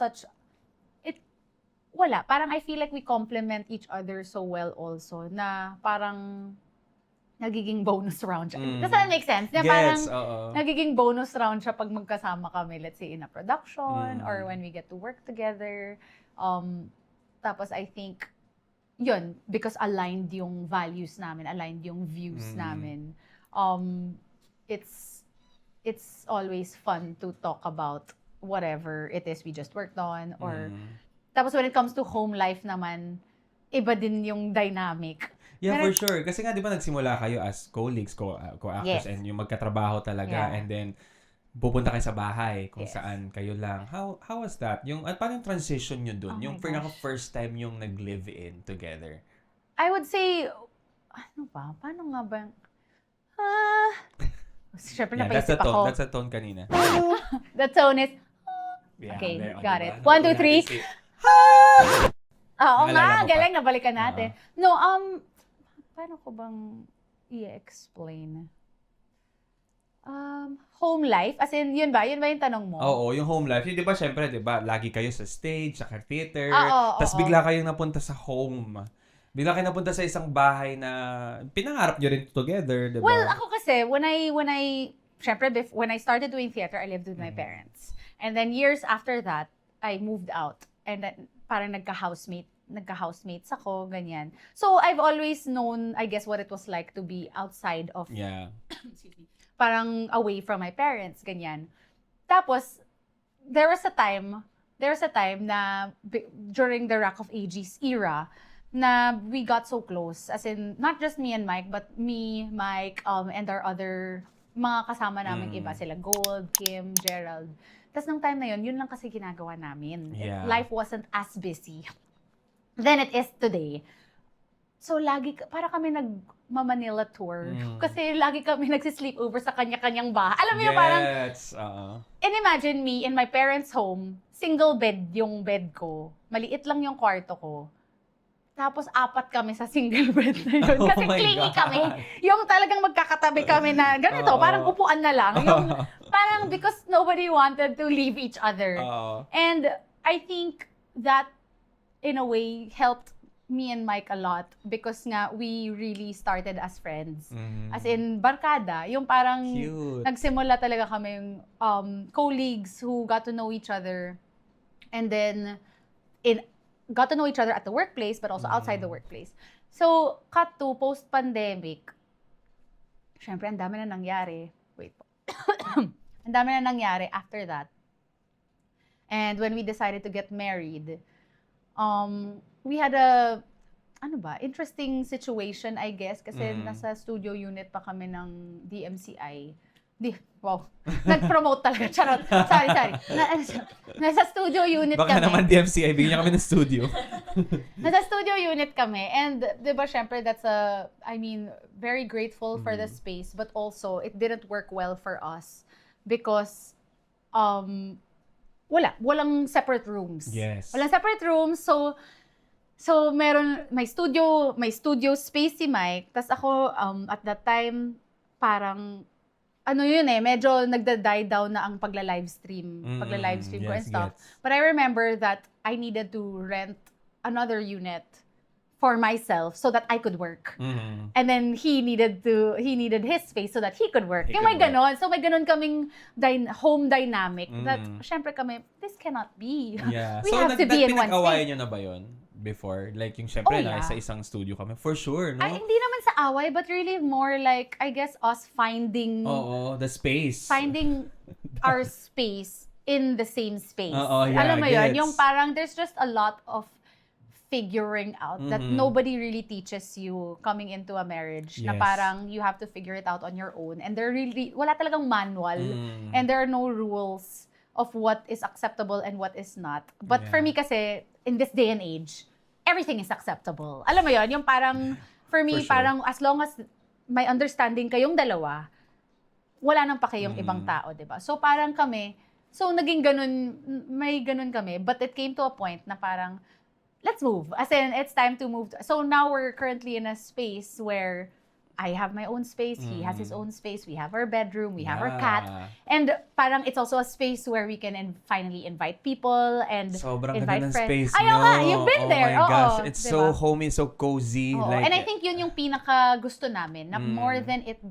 parang I feel like we complement each other so well also, na parang nagiging bonus round siya. Does that make sense? Na parang nagiging bonus round siya pag magkasama kami, let's say in a production or when we get to work together. Tapos I think, yun, because aligned yung values namin, aligned yung views namin, it's always fun to talk about whatever it is we just worked on. Or tapos when it comes to home life naman, iba din yung dynamic. Yeah, for sure. Kasi nga, di ba, nagsimula kayo as colleagues, co-actors, and yung magkatrabaho talaga, and then pupunta kayo sa bahay kung saan kayo lang. How was that? Yung, paano yung transition nyo dun? Yung first time yung nag-live-in together? I would say, paano nga ba? Siyempre, napaisip ako. That's the tone kanina. The tone is, okay, got it. 1, 2, 3. Oo nga, galing, nabalikan natin. No, paano ko bang i-explain? Home life? As in, yun ba? Yun ba yung tanong mo? Oo, yung home life. Yung, di ba, syempre, di ba, lagi kayo sa stage, sa theater, tapos oo. bigla kayong napunta sa home. Bigla kayo napunta sa isang bahay na pinangarap nyo rin together, di ba? Well, ako kasi, when I started doing theater, I lived with my parents. And then years after that, I moved out. And then, parang nagka-housemates ako, ganyan. So, I've always known, I guess, what it was like to be outside of, excuse me, parang away from my parents, ganyan. Tapos, there was a time na, during the Rock of Ages era, na we got so close. As in, not just me and Mike, but me, Mike, and our other mga kasama namin iba. Sila Gold, Kim, Gerald. Tapos nung time na yun lang kasi ginagawa namin. Yeah. Life wasn't as busy than it is today. So para kami nag-Manila tour. Kasi lagi kami nagsisleep over sa kanya-kanyang bahay. Alam mo yung parang, and imagine me in my parents' home, single bed yung bed ko. Maliit lang yung kwarto ko. Tapos 4 kami sa single bed na yun. Kasi clingy kami. Yung talagang magkakatabi kami na ganito, parang upuan na lang. Yung parang because nobody wanted to leave each other. And I think that in a way helped me and Mike a lot because nga we really started as friends. As in barkada, yung parang nagsimula talaga kami yung colleagues who got to know each other and then got to know each other at the workplace but also outside the workplace. So, cut to post-pandemic, syempre ang dami na nangyari. Wait po. Ang dami na nangyari after that. And when we decided to get married, we had interesting situation, I guess. Kasi nasa studio unit pa kami ng DMCI. Wow. Nag-promote talaga. Charot. Sorry. Nasa studio unit Baka kami. naman DMCI, bigyan niya kami ng studio. Nasa studio unit kami. And, di ba, syempre, very grateful for the space. But also, it didn't work well for us. Because, walang separate rooms. Yes. Walang separate rooms. So may studio space si Mike. Tas ako, at that time, parang, medyo nagda-die down na ang pagla-livestream. Pagla-livestream ko and stuff. But I remember that I needed to rent another unit for myself so that I could work. And then he needed his space so that he could work. May ganon. So may ganon kaming home dynamic that, syempre kami, this cannot be. Yeah. We have to be in one pinag-awayan space. nyo na ba yun? Before? Like yung syempre sa isang studio kami. For sure, no? Ay, hindi naman sa away, but really more like, I guess, us finding the space. Finding our space in the same space. Yeah, Alam mo yun? gets. Yung parang there's just a lot of figuring out that nobody really teaches you coming into a marriage. Na Yes. parang you have to figure it out on your own. And wala talagang manual. And there are no rules of what is acceptable and what is not. But for me kasi, in this day and age, everything is acceptable. Alam mo yun? Yung parang, for me, For sure. parang as long as may understanding kayong dalawa, wala nang pa kayong ibang tao, di ba? So parang kami, naging ganun, may ganun kami. But it came to a point na parang, let's move. As in, it's time to move. So now we're currently in a space where I have my own space, he has his own space, we have our bedroom, we have our cat. And parang it's also a space where we can finally invite people and Sobrang invite ganda ng friends. space Ayaw nyo. nga, you've been there. Oh my gosh, Oo, it's diba? so homey, so cozy. Oo. Like, And I think yun yung pinaka gusto namin, na more than it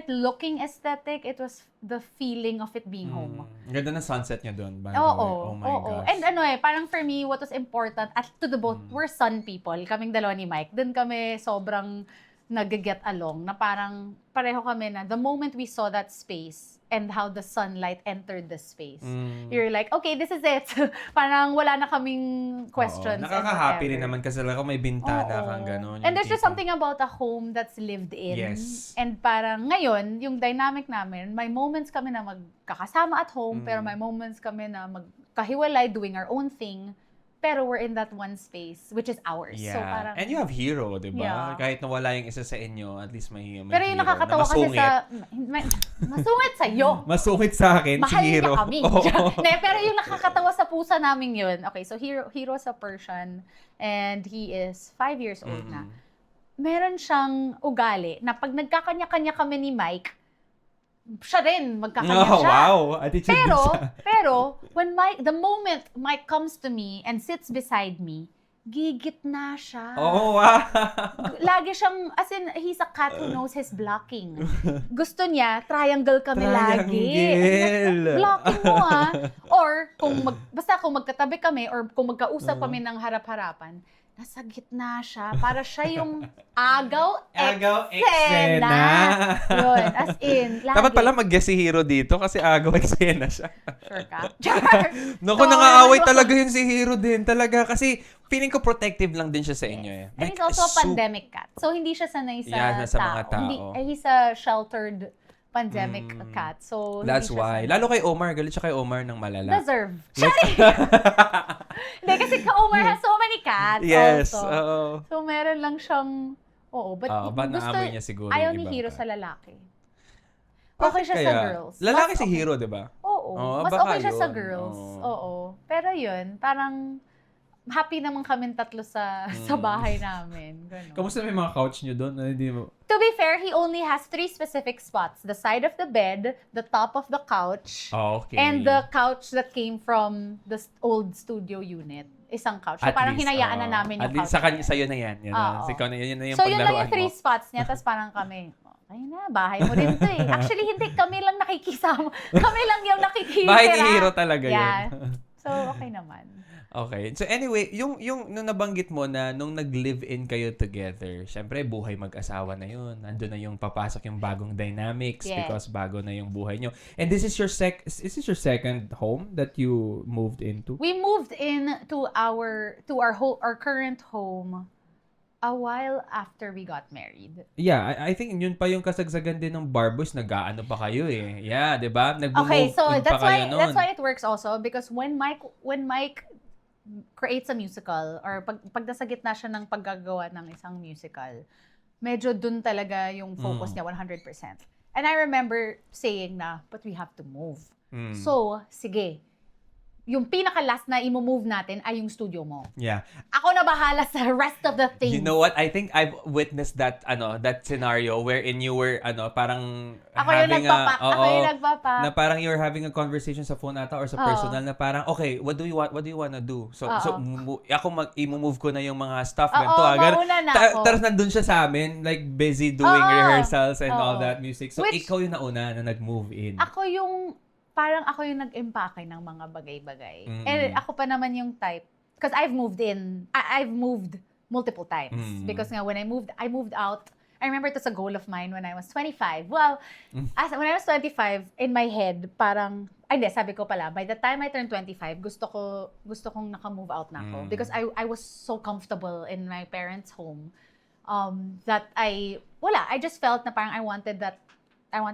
looking aesthetic, it was the feeling of it being home. ang ganda ng sunset niya doon. by the Oo, way. Oh my gosh. And parang for me, what was important, at to the both, we're sun people, kaming dalawa ni Mike. Doon kami sobrang nag-get along, na parang pareho kami na the moment we saw that space and how the sunlight entered the space, you're like, okay, this is it. Parang wala na kaming questions. Oo. and Nakaka-happy rin whatever. naman kasi lang may bintana Oo. kang gano'n. And there's just something about a home that's lived in. Yes. And parang ngayon, yung dynamic namin, may moments kami na magkakasama at home, pero may moments kami na magkahiwalay, doing our own thing. Pero we're in that one space, which is ours. Yeah. So parang, And you have hero, di ba? Yeah. Kahit nawala yung isa sa inyo, at least may pero yung hero nakakatawa na kasi masungit. masungit sa'yo. Masungit sa akin, Mahal si hero. niya kami. Oo. Pero yung nakakatawa sa pusa namin yun. Okay, so hero sa Persian, and he is 5 years old na. Meron siyang ugali na pag nagkakanya-kanya kami ni Mike, siya rin, magkakanya Oh, siya. wow. Attitude Pero, the moment Mike comes to me and sits beside me, gigit na siya. Oh, wow. Lagi siyang, as in, he's a cat who knows his blocking. Gusto niya, triangle kami lagi. Triangle. Blocking mo Or, basta kung magkatabi kami or kung magkausap kami ng harap-harapan, nasa gitna siya. Para siya yung agaw eksena. Yun, as in, lagi. Dapat pala mag-guess si Hero dito kasi agaw eksena siya. Sure ka? Naku, nangaaway talaga yun si Hero din. Talaga kasi feeling ko protective lang din siya sa inyo eh. And he's also a pandemic cat. So, hindi siya sanay sa mga tao. He's a sheltered pandemic cat. So, That's hindi siya why. sanay. Lalo kay Omar. Galit siya kay Omar ng malala. Deserve. Hindi, kasi Omar has so many cats Yes. also. Oo. So, meron lang siyang, but Ba't naamoy niya siguro ayaw yung ni ibang Hero cat? sa lalaki. Bakit Okay siya sa kaya? girls. Lalaki Mas si okay. Hero, di ba? Oo. Oo, Mas baka okay siya sa yun. girls. Oo. Oo. Pero yun, parang happy naman kami tatlo sa bahay namin. Ganun. Kamusta may mga couch niyo doon? Hindi mo... To be fair, he only has 3 specific spots. The side of the bed, the top of the couch, Oh, okay. and the couch that came from the old studio unit. Isang couch. So At parang least, hinayaan na namin at yung least couch. sa'yo na yan. Yan na. Oo. Ikaw na yun na yung So yun lang paglaruan yung 3 mo. spots niya. Tapos parang kami, okay na, bahay mo din to eh. Actually, hindi. Kami lang nakikisama. Kami lang yung nakikitira. Bahay ni Hero talaga Yeah. yun. So, okay naman. Okay. So anyway, yung nung nabanggit mo na nung nag-live-in kayo together, syempre buhay mag-asawa na yun. Nandun na yung papasok yung bagong dynamics Yes. because bago na yung buhay nyo. And this is your second home that you moved into? We moved in to our current home a while after we got married. Yeah, I think yun pa yung kasagsagan din ng Barboys, nag-aano pa kayo eh. Yeah, 'di ba? Okay, Nag-move so in pa kayo that's nun. why it works also because when Mike creates a musical or pag nasa gitna siya ng paggagawa ng isang musical, medyo dun talaga yung focus niya 100%. And I remember saying na, but we have to move. So, sige. Yung pinaka-last na i-move natin ay yung studio mo. Yeah. Ako na bahala sa rest of the things. You know what? I think I've witnessed that scenario wherein you were parang Ako yung nagpapak. Ako yung nagpapak. na parang you're having a conversation sa phone ata or sa personal na parang okay, what do you wanna do? So ako i-move ko na yung mga stuff ganito. mauna na ako. Tapos nandun siya sa amin like busy doing rehearsals and all that music. So Which, ikaw yung nauna na nag-move in. ako yung nag-empake ng mga bagay-bagay. And ako pa naman yung type, because I've moved multiple times. Because nga when I moved out, I remember it was a goal of mine when I was 25. Well, when I was 25, in my head, parang, sabi ko pala, by the time I turned 25, gusto kong naka-move out na ako. Because I was so comfortable in my parents' home that I just felt na parang I wanted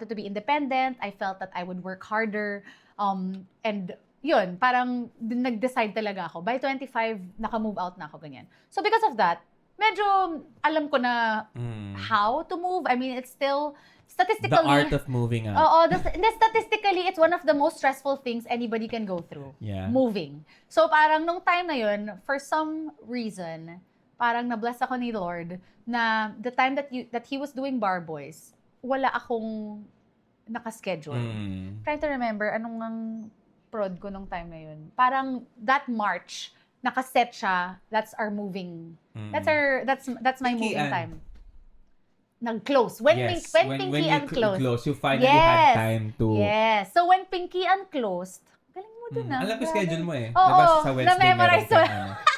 to be independent. I felt that I would work harder. And yun, parang nag-decide talaga ako. By 25, naka-move out na ako, ganyan. So because of that, medyo alam ko na how to move. I mean, it's still statistically... The art of moving out. Oo, statistically, it's one of the most stressful things anybody can go through. Yeah. Moving. So parang nung time na yun, for some reason, parang na-bless ako ni Lord na the time that He was doing Barboys, wala akong nakaschedule. Trying to remember, anong ang prod ko nung time na yun. Parang that March, nakaset siya, that's our moving. That's my Pinky moving Ann. time. Nag-close. When Pinky Ann closed. You finally had time to... Yes. So when Pinky Ann closed, galing mo dun ah. Alam ko schedule mo eh. Oo, diba sa Wednesday na-memorize meron mo. kang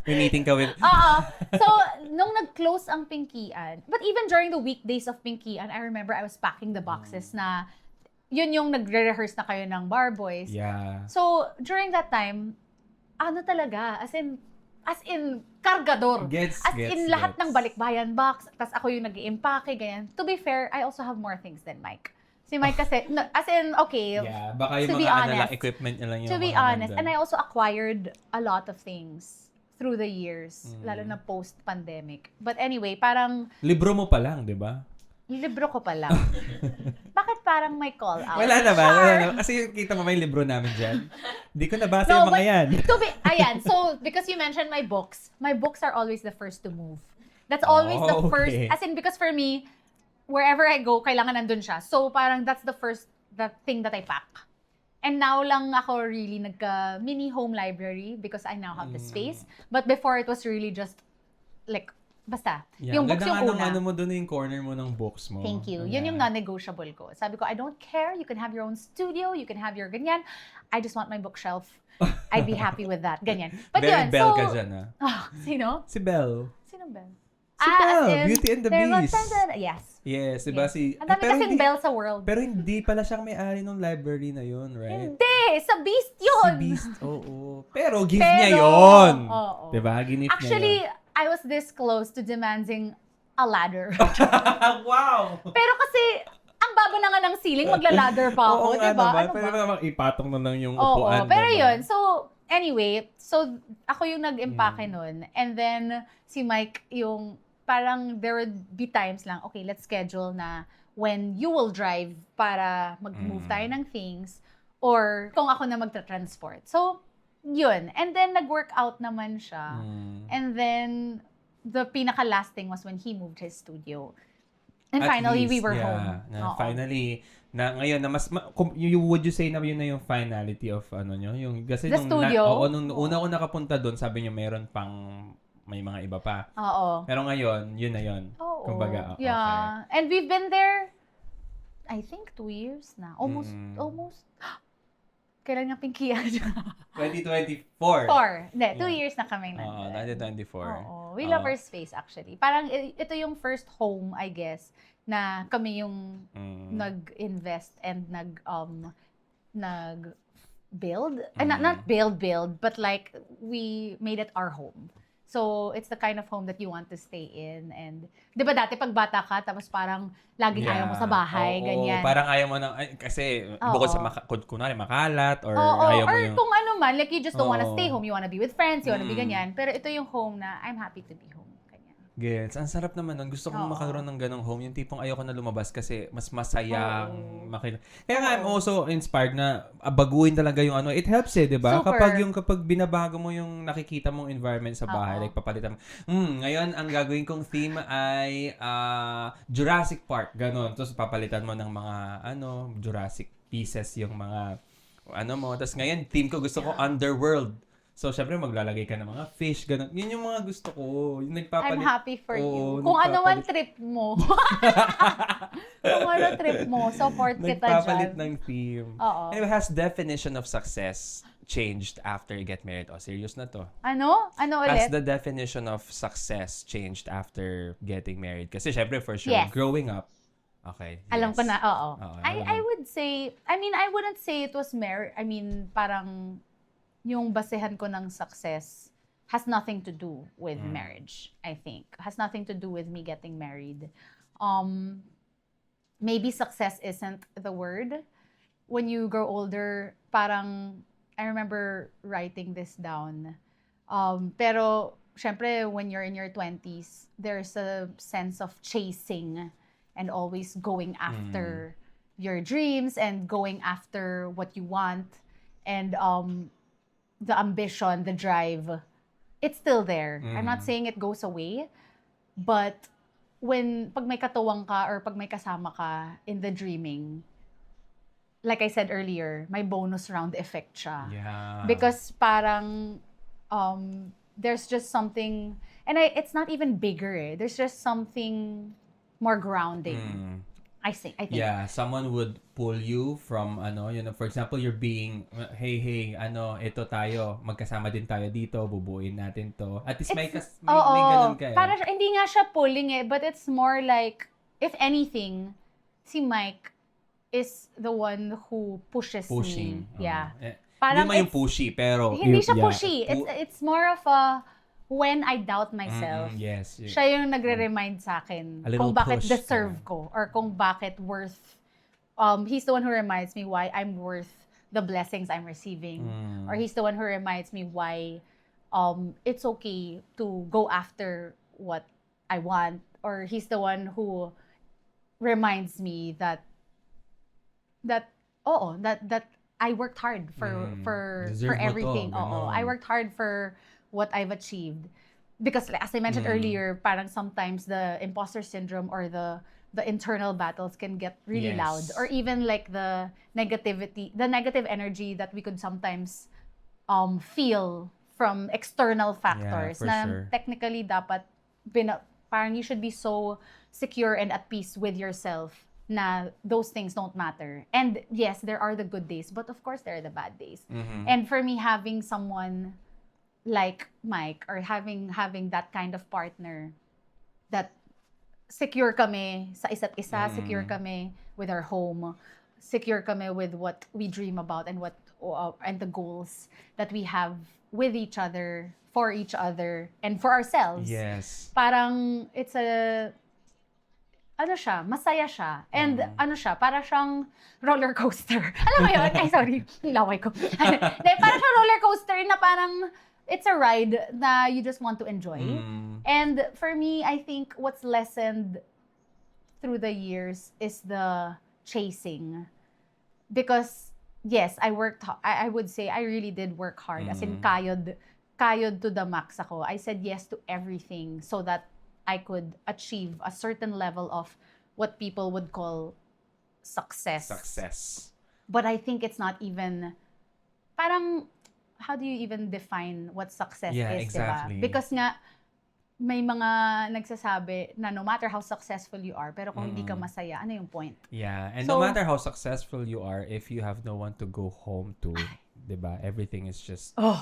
may meeting ka with... Oo. So, nung nag-close ang Pinky-an, but even during the weekdays of Pinky-an, I remember I was packing the boxes na yun yung nagre-rehearse na kayo ng Barboys. Yeah. So, during that time, ano talaga, as in kargador. Gets. Lahat ng balikbayan box, tas ako yung nag-i-impake, ganyan. To be fair, I also have more things than Mike. Si Mike kasi, okay. Yeah, baka yung to be mga honest, equipment niya lang yung to be mga honest, nandun. and I also acquired a lot of things through the years, lalo na post-pandemic. But anyway, parang... Libro mo pa lang, di ba? Libro ko pa lang. Bakit parang may call out? Wala naman. Kasi kita mo may libro namin dyan. Hindi ko nabasa yung mga yan. So, because you mentioned my books are always the first to move. That's always the first, okay. as in, because for me, wherever I go, kailangan nandun siya. So, parang that's the thing that I pack. And now lang ako really nagka-mini home library because I now have the space. But before, it was really just like, basta. Yeah, Yung books yung una. ano mo doon yung corner mo ng books mo. Thank you. Yeah. Yun yung non-negotiable ko. Sabi ko, I don't care. You can have your own studio. You can have your ganyan. I just want my bookshelf. I'd be happy with that. Ganyan. But Very yun, Belle so... ka dyan, ah. Sino? Si Belle. Sino Belle? Si Belle, as in, Beauty and the there was Beast. Yes. Yes, diba si... Ang dami kasing Belle sa world. Pero hindi pala siyang may-ari ng library na yun, right? Hindi! Sa Beast yun! Si Beast, oo. Pero gift niya yun! Oo. Diba? Ginif Actually, niya I was this close to demanding a ladder. yun. Wow! Pero kasi, ang baba na nga ng ceiling, magla-ladder pa ako, Oo nga diba? naman. Ano Pero ba? naman ipatong na lang yung Oo, upuan. pero diba? yun. So, anyway, so ako yung nag-impake nun. And then, si Mike yung, parang there would be times lang, okay, let's schedule na when you will drive para mag-move tayo ng things or kung ako na magta-transport. So, yun. And then, nag-work out naman siya. And then, the pinaka-last thing was when he moved his studio. And At finally, least, we were yeah, home. Na Oo. finally, na ngayon na would you say na yun na yung finality of ano nyo? Yung, kasi The studio? nung una ko nakapunta doon, sabi nyo meron pang may mga iba pa. Oo. Pero ngayon, yun na yun. Oo. Kumbaga, okay. Yeah. And we've been there, I think 2 years na. Almost. Kailan nga pinkiyan? 2024. 4. Hindi, 2 Yeah. years na kami Oo, nandun. 2024. Oo. We love our space actually. Parang ito yung first home, I guess, na kami yung nag-invest and nag-build. Not build, but like we made it our home. So, it's the kind of home that you want to stay in. And, di ba dati pag bata ka, tapos parang laging ayaw mo sa bahay, Oo, ganyan. parang ayaw mo na, kasi bukod sa, kunwari makalat, or Oo, ayaw mo or yung... kung ano man, like you just don't wanna Oo. stay home, you wanna be with friends, you wanna be ganyan. Pero ito yung home na, I'm happy to be home. Ganyan. Gets. Ang sarap naman nun. Gusto kong makaroon ng ganong home. Yung tipong ayoko na lumabas kasi mas masayang Kaya nga, I'm also inspired na baguhin talaga yung ano. It helps di ba? Super. Kapag binabago mo yung nakikita mong environment sa bahay, like papalitan mo. Ngayon, ang gagawin kong theme ay Jurassic Park. Ganon. Tapos papalitan mo ng mga Jurassic pieces yung mga mo. Tapos ngayon, theme ko gusto ko Underworld. So, syempre, maglalagay ka ng mga fish, gano'n. Yun yung mga gusto ko. Yung I'm nagpapalit. happy for you. Kung ano man trip mo. Kung ano trip mo, support kita dyan. Nagpapalit ng theme. Oo. Anyway, has definition of success changed after you get married? Serious na to. Ano? Ano ulit? Has the definition of success changed after getting married? Kasi syempre, for sure, Yes. growing up, okay. Alam ko na, oo. alam I mo. would say, I wouldn't say it was parang yung basehan ko ng success has nothing to do with marriage, I think. Has nothing to do with me getting married. Maybe success isn't the word. When you grow older, parang, I remember writing this down. Pero, syempre, when you're in your 20s, there's a sense of chasing and always going after your dreams and going after what you want. And the ambition, the drive, it's still there. I'm not saying it goes away, but pag may katuwang ka or pag may kasama ka in the dreaming, like I said earlier, may bonus round effect siya. Yeah. Because parang there's just something, and it's not even bigger there's just something more grounding. I think. Yeah, someone would pull you from for example, you're being hey, ito tayo, magkasama din tayo dito, bubuin natin to. At least may ganun ka. Para hindi nga siya pulling but it's more like, if anything, si Mike is the one who pushes Pushing. me. Yeah. Parang hindi yung pushy, pero hindi siya pushy. It's more of a when I doubt myself, yes. siya yung nagre-remind sa akin A little kung bakit push. deserve ko or kung bakit worth. He's the one who reminds me why I'm worth the blessings I'm receiving. Or he's the one who reminds me why it's okay to go after what I want. Or he's the one who reminds me that I worked hard for Deserve mo to, everything. ganon. I worked hard for what I've achieved. Because as I mentioned earlier, parang sometimes the imposter syndrome or the internal battles can get really Yes. loud. Or even like the negative energy that we could sometimes feel from external factors. for Na sure. technically dapat parang you should be so secure and at peace with yourself na those things don't matter. And yes, there are the good days, but of course there are the bad days. And for me, having someone like Mike or having that kind of partner that secure kami sa isa't isa, secure kami with our home, secure kami with what we dream about and and the goals that we have with each other, for each other, and for ourselves. Yes. Parang it's masaya siya. And para siyang roller coaster. Alam mo yun? Ay, sorry. Laway ko. Para siyang roller coaster na parang it's a ride that you just want to enjoy. And for me, I think what's lessened through the years is the chasing. Because, yes, I would say I really did work hard. As in, kayod to the max ako. I said yes to everything so that I could achieve a certain level of what people would call success. But I think it's not even, parang, how do you even define what success is, exactly. diba? Because nga, may mga nagsasabi na no matter how successful you are, pero kung hindi ka masaya, ano yung point? Yeah, and So- no matter how successful you are, if you have no one to go home to, 'di ba? Everything is just Oh,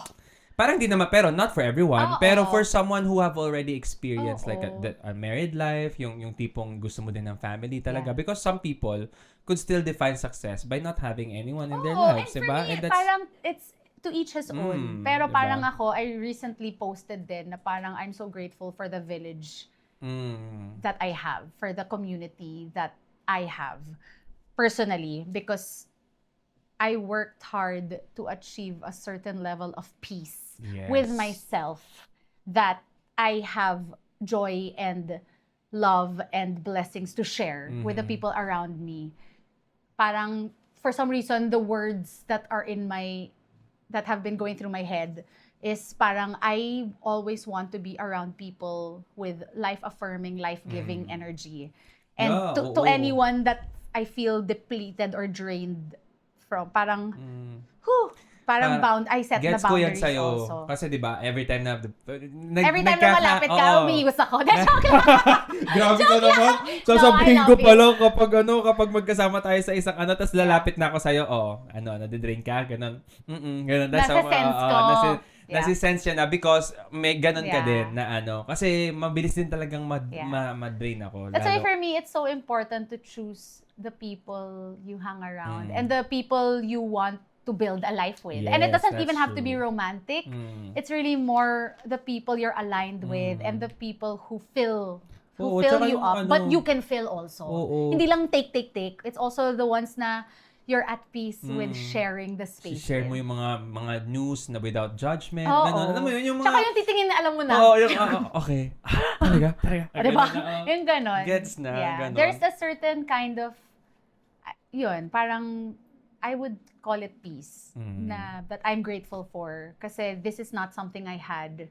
parang di naman, pero not for everyone, Oo. pero for someone who have already experienced like Oo. a married life, yung tipong gusto mo din ng family talaga, Yeah. because some people could still define success by not having anyone in their Oo, lives, and for diba? me, And that's parang it's to each his own. Pero diba? parang ako, I recently posted din na parang I'm so grateful for the village that I have, for the community that I have personally, because I worked hard to achieve a certain level of peace with Yes. myself, that I have joy and love and blessings to share with the people around me. Parang for some reason the words that have been going through my head is parang I always want to be around people with life-affirming, life-giving energy. And Yeah, to oo. anyone that I feel depleted or drained from, parang parang I set the Gets ko yan boundaries sa'yo. also. Kasi diba, every time na Every time na malapit ka, umiiwas ako. Joke lang. Grabe ka naman. I Sasabihin love ko it. pa lang kapag magkasama tayo sa isang tapos lalapit na ako sa'yo, nadidrain ka, ganun. Ganun. Nasa-sense ko. Nasi-sense siya na because may ganun ka Yeah. din na kasi mabilis din talagang Yeah. ma-drain ako. That's why Lalo- for me, it's so important to choose the people you hang Mm. around and the people you want to build a life with. And it Yes, doesn't even that's have to be true. romantic. It's really more the people you're aligned with and the people who fill Oo, fill tsaka you yung up. But you can fill also. Oo. Hindi lang take. It's also the ones na you're at peace with sharing the space. share mo with. yung mga news na without judgment. Oo. Ganun. Alam mo yun, yung mga... Tsaka yung titingin na alam mo na. Oo, yung, okay. Talaga. Diba? Ganun na, Yung ganon. Gets na, Yeah. ganon. There's a certain kind of, yun, parang, I would call it peace na that I'm grateful for. Kasi this is not something I had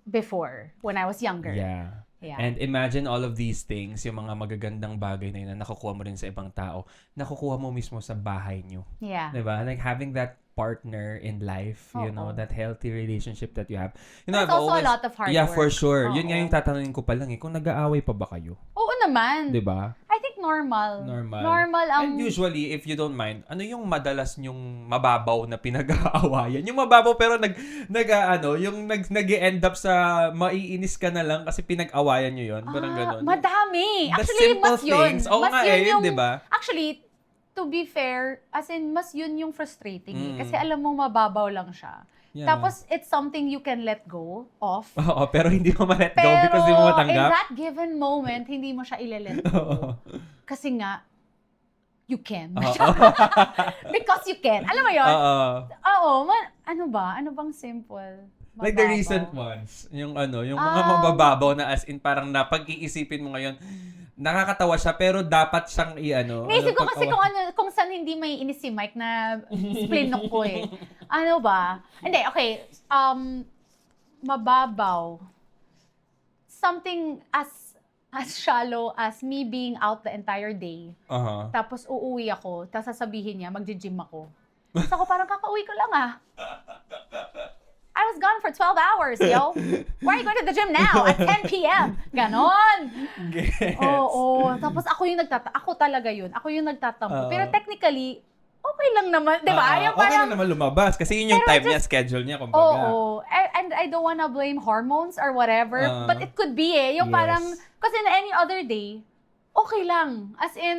before when I was younger. Yeah. Yeah. And imagine all of these things, yung mga magagandang bagay na yun na nakukuha mo rin sa ibang tao, nakukuha mo mismo sa bahay nyo. Yeah. Diba? Like having that partner in life, you know, Oo. that healthy relationship that you have. You But it's I've also a lot of hard Yeah, for work. sure. Yun nga Oo. yung tatanungin ko pa lang kung nag-aaway pa ba kayo? Oo naman. Diba? I think normal. Normal. Normal ang... And usually, if you don't mind, ano yung madalas nyong mababaw na pinag-aawayan? Yung mababaw pero nag-end up sa maiinis ka na lang kasi pinag-awayan nyo yun. Parang ganun. Madami. The Actually, simple mas yun. things. Oo Mas nga yun yun, yung- diba? Actually, to be fair, as in, mas yun yung frustrating. Mm. Kasi alam mo, mababaw lang siya. Yeah. Tapos, it's something you can let go of. Oo, pero hindi mo ma-let go Pero, because di mo in matanggap. that given moment, hindi mo siya ile-let go. Kasi nga, you can. Because you can. Alam mo yun? Oo. Ano ba? Ano bang simple? Like the Mababaw. recent ones. Yung mga Um, mabababaw na as in parang napag-iisipin mo ngayon, nakakatawa siya pero dapat siyang Naisip ko kasi kung saan hindi may inis si Mike na splinok ko eh. Ano ba? Hindi, okay. Mababaw. Something as shallow as me being out the entire day. Tapos uuwi ako, tapos sasabihin niya, magji-gym ako. Tapos ako parang kakauwi ko lang ah. I was gone for 12 hours, yo. Why are you going to the gym now at 10 p.m.? Ganon. Gets. Oo. Tapos ako talaga yun. Ako yung nagtatampo. Pero technically, okay lang naman. Di ba? Yung Okay parang, na naman lumabas kasi yun yung Pero time niya, schedule niya, kumbaga. oo. And I don't wanna blame hormones or whatever. But it could be Yung Yes. parang, kasi in any other day, okay lang. As in,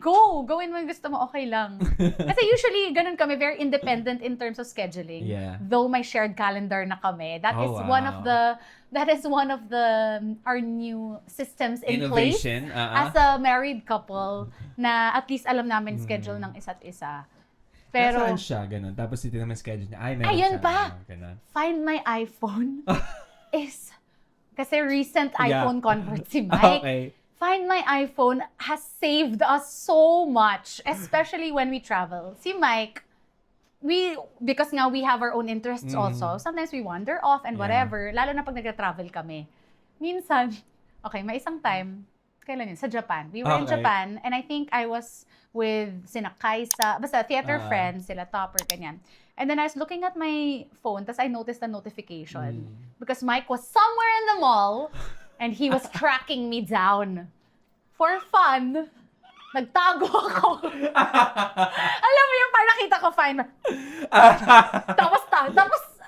gawin mo yung gusto mo, okay lang. Kasi usually, ganun kami, very independent in terms of scheduling. Yeah. Though may shared calendar na kami. That Oh, is wow. one of the our new systems in place Innovation. as a married couple na at least alam namin schedule ng isa't isa. Pero Nasaan siya, ganun. Tapos ito naman schedule niya. Ay, meron Ayun siya. pa. Ganun. Find My iPhone is kasi recent Yeah. iPhone convert si Mike. Okay. Find My iPhone has saved us so much, especially when we travel. Si Mike, because nga we have our own interests also, sometimes we wander off and Yeah. whatever, lalo na pag nagtra-travel kami. Minsan, okay, may isang time, kailan yun? Sa Japan. We were in Okay. Japan and I think I was with sina Kaisa, basta theater Ah. friends, sila Topper, kanyan. And then I was looking at my phone, tas I noticed a notification. Because Mike was somewhere in the mall, and he was tracking me down. For fun, nagtago ako. Alam mo yung parang nakita ko, fine.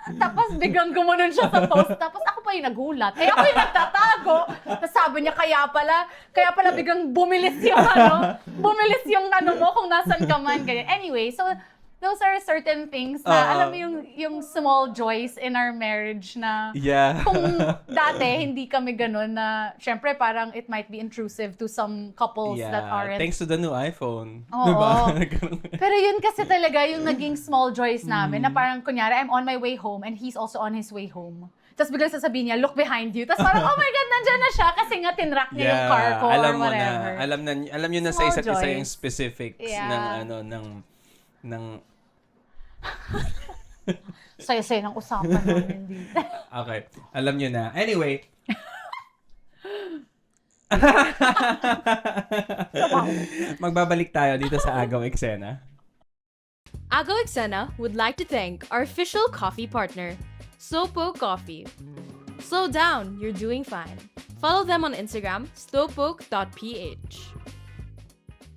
Tapos biglang gumanon siya sa post. Tapos ako pa yung nagulat. Eh ako yung nagtatago. Tapos sabi niya, kaya pala biglang bumilis yung ano mo kung nasan ka man. Ganyan. Anyway, so those are certain things na, alam mo yung small joys in our marriage na kung dati hindi kami ganun na, syempre parang it might be intrusive to some couples that aren't. Thanks to the new iPhone. Oo. Diba? Pero yun kasi talaga yung naging small joys namin na parang kunyari, I'm on my way home and he's also on his way home. Tapos biglang sasabihin niya, look behind you. Tapos parang, oh my God, nandyan na siya kasi nga tinrack niya yung car ko or whatever. Alam niyo na sa Small isa't isa joys. yung specifics ng Saya-saya ng usapan namin dito. Okay. Alam niyo na. Anyway. Magbabalik tayo dito sa Agaw Eksena. Agaw Eksena would like to thank our official coffee partner, Slowpoke Coffee. Slow down, you're doing fine. Follow them on Instagram, slowpoke.ph.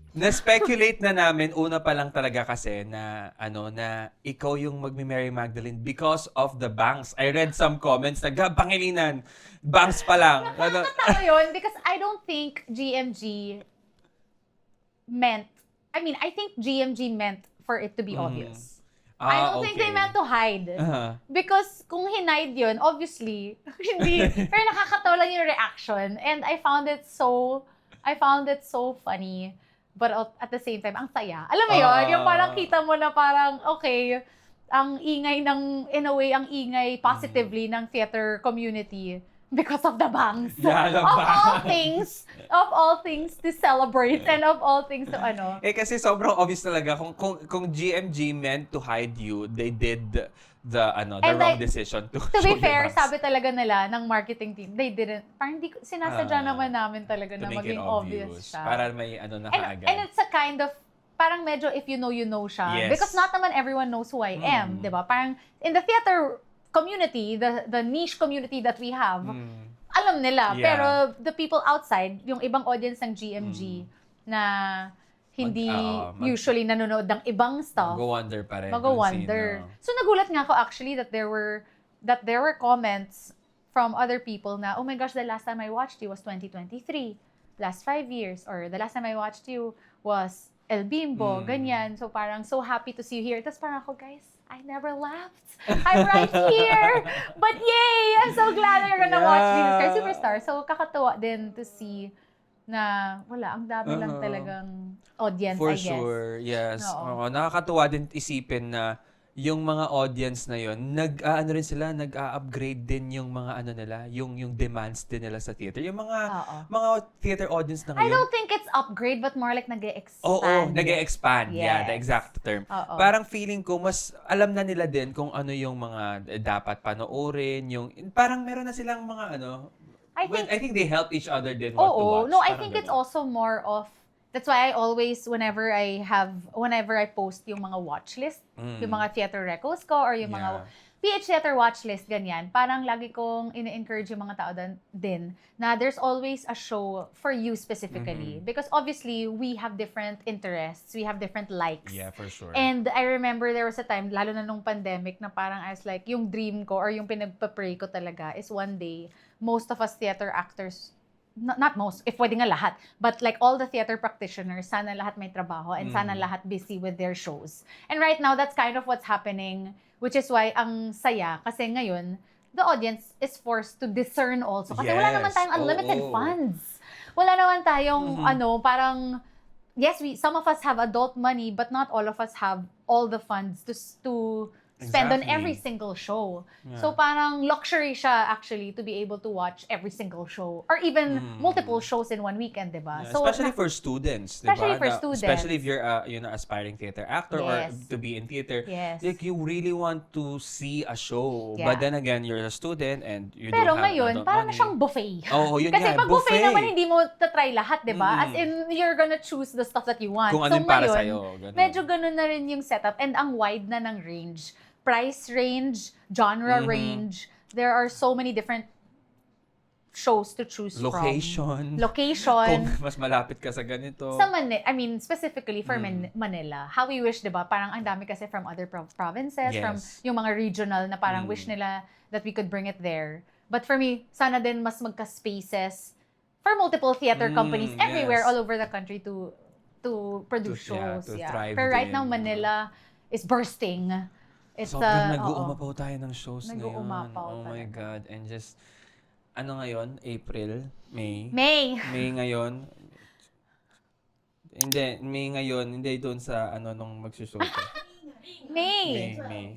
Na-speculate na namin una pa lang talaga kasi na na ikaw yung magmi-Mary Magdalene because of the bangs. I read some comments na pangilinan, bangs pa lang. Nakakatawa yun because I don't think GMG meant, I think GMG meant for it to be obvious. I don't think they meant to hide. Because kung hinide yun, obviously, hindi. Pero nakakatawa lang yung reaction. And I found it so funny. But at the same time, ang saya. Alam mo yun? Yung parang kita mo na parang, okay, ang ingay in a way, ang ingay positively ng theater community because of the bangs. Yeah, the bangs. Of all things to celebrate and of all things to Kasi sobrang obvious talaga kung GMG meant to hide you, they did the wrong decision to be show fair, the bangs. sabi talaga nila ng marketing team, they didn't, parang sinasadya naman namin talaga To na make it maging obvious siya. Para may na kaagad. And it's a kind of, parang medyo if you know siya. Yes. Because not naman everyone knows who I am, di ba? Parang in the theater community, the niche community that we have, alam nila. Yeah. Pero the people outside, yung ibang audience ng GMG na hindi usually nanonood ng ibang stuff. Mag-wonder pa rin. Mag-wonder. So nagulat nga ako actually that there were comments from other people na, oh my gosh, the last time I watched you was 2023. Last 5 years. Or the last time I watched you was El Bimbo. Ganyan. So parang so happy to see you here. Tapos parang ako, guys, I never left. I'm right here. But yay! I'm so glad that you're gonna watch Jesus Christ Superstar. So kakatuwa din to see na wala, ang dami lang talagang audience, For I guess. sure, yes. Oo. Nakakatuwa din isipin na yung mga audience na yun, nag-upgrade din yung mga nila, yung demands din nila sa theater. Yung mga theater audience na I ngayon. don't think it's upgrade, but more like nag-e-expand. Oo, nag-e-expand. Yeah, the Yes. exact term. Oo. Parang feeling ko, mas alam na nila din kung ano yung mga dapat panoorin. Parang meron na silang mga I think they help each other din what to watch. No, I Parang think it's ganun. also more of, that's why I always, whenever I post yung mga watch list, yung mga theater recos ko, or yung mga PH Theater watch list, ganyan, parang lagi kong ine-encourage yung mga tao din na there's always a show for you specifically. Because obviously, we have different interests, we have different likes. Yeah, for sure. And I remember there was a time, lalo na nung pandemic, na parang I was like, yung dream ko or yung pinagpa-pray ko talaga is one day, most of us theater actors, not most, if pwede nga lahat, but like all the theater practitioners, sana lahat may trabaho and sana lahat busy with their shows. And right now, that's kind of what's happening, which is why ang saya, kasi ngayon, the audience is forced to discern also. Kasi wala naman tayong unlimited funds. Wala naman tayong, parang, yes, some of us have adult money, but not all of us have all the funds to spend on Exactly. every single show. Yeah. So parang luxury siya actually to be able to watch every single show or even multiple shows in one weekend, diba? Yeah, So especially for students, diba? Especially for students. Especially if you're aspiring theater actor or Yes. to be in theater. Yes. Like, you really want to see a show. Yeah. But then again, you're a student and you Pero don't have ngayon, adult parang money. siyang buffet. Oo, yun Kasi nga, pag buffet buffet. naman, hindi mo tatry lahat, di ba? Mm. As in, you're gonna choose the stuff that you want. Kung ano yung para ngayon, sa'yo, ganun. medyo ganun na rin yung setup. And ang wide na ng range. Price range, genre range. There are so many different shows to choose Location. from. Location. Kung mas malapit ka sa ganito. Sa Manila, I mean, specifically for Manila, how we wish, di ba? Parang ang dami kasi from other provinces, Yes. from yung mga regional na parang wish nila that we could bring it there. But for me, sana din mas magka-spaces for multiple theater companies everywhere, yes. all over the country to produce shows. to thrive Pero right now, din. Manila is bursting. It's Sobrang oo. nag-uumapaw tayo ng shows ngayon. Nag-uumapaw Oh my talaga. God. And just, ano ngayon? April? May? May. May ngayon? Hindi, May ngayon. Hindi doon sa ano nung magsushow ka. May. May.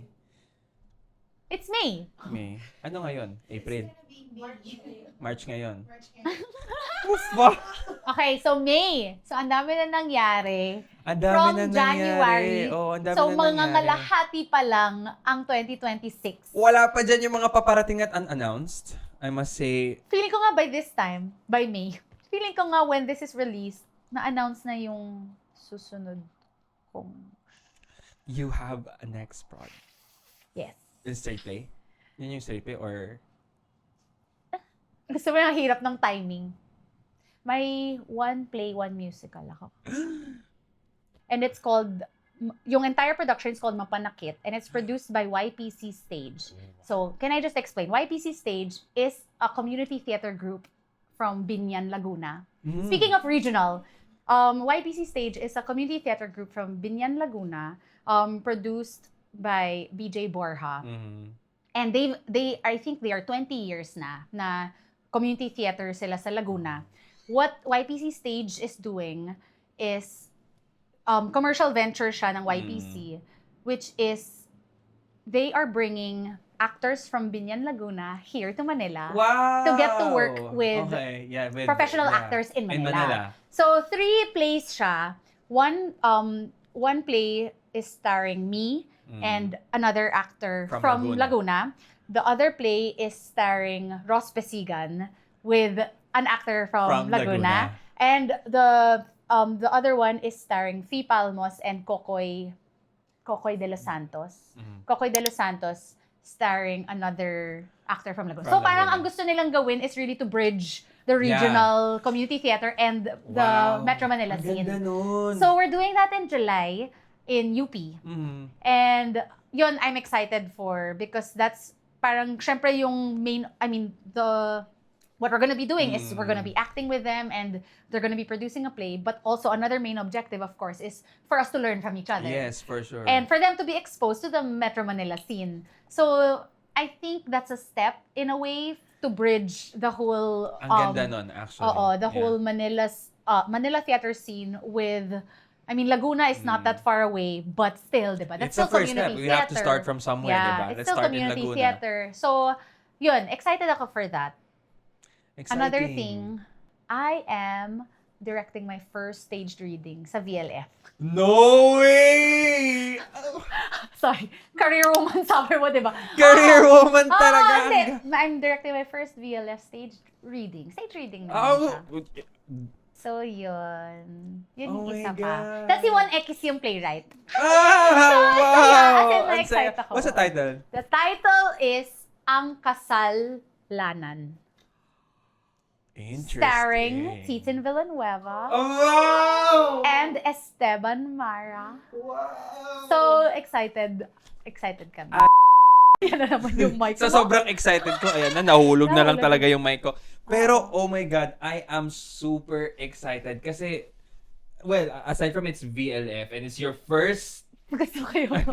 It's May. May. Ano ngayon? April? March ngayon. Ufa! Okay, so May. So, ang dami na nangyari. Ang dami From na nangyari. January. Oh, ang dami So, na mga nangyari. ngalahati pa lang ang 2026. Wala pa dyan yung mga paparating at unannounced. I must say, Feeling ko nga by this time, by May, feeling ko nga when this is released, na-announce na yung susunod kong... you have a next project. Yes. In straight play? Yun yung straight play or... Gusto mo yung hirap ng timing. May one play, one musical ako. And it's called, yung entire production is called Mapanakit, and it's produced by YPC Stage. So, can I just explain? YPC Stage is a community theater group from Binyan, Laguna. Speaking of regional, YPC Stage is a community theater group from Binyan, Laguna, produced by BJ Borja. And I think they are 20 years na community theater sila sa Laguna. What YPC Stage is doing is commercial venture siya ng YPC, which is they are bringing actors from Binyan, Laguna here to Manila Wow! to get to work with with professional actors in In Manila. Manila. So 3 plays siya. One play is starring me and another actor From from Laguna. The other play is starring Ross Pesigan with an actor from Laguna. And the other one is starring Fee Palmos and Kokoy de los Santos. Kokoy de los Santos starring another actor from Laguna. From So parang Laguna. ang gusto nilang gawin is really to bridge the regional community theater and the Metro Manila Ang scene. ganda nun. So we're doing that in July in UP. And yun, I'm excited for because that's parang syempre yung main, what we're gonna be doing is we're gonna be acting with them and they're gonna be producing a play, but also another main objective, of course, is for us to learn from each other. Yes, for sure. And for them to be exposed to the Metro Manila scene. So, I think that's a step in a way to bridge the whole ang ganda nun, actually. the whole Manila theater scene with Laguna is not that far away, but still, diba? That's It's the still first step. community We have to theater. start from somewhere, Yeah, diba? it's Let's still start in community Laguna. theater. So, yun, excited ako for that. Exciting. Another thing, I am directing my first staged reading sa VLF. No way! Sorry, career woman sabi mo, diba? Career woman talaga. Hindi. I'm directing my first VLF staged reading. Stage reading naman siya. So, yun. Yun Oh yung my isa pa. God. Tapos si Juan X yung playwright. Wow! As in, Ang na-excite saya. ako. What's the title? The title is Ang Kasalanan. Interesting. Starring Titin Villanueva Oh, wow! and Esteban Mara. Wow! So, excited. Excited kami. Yan na naman yung mic So, mo. sobrang excited ko. Ayan na, nahulog na lang Nahulog. talaga yung mic ko. Pero, oh my God, I am super excited. Kasi, well, aside from it's VLF and it's your first... Gusto ko yun.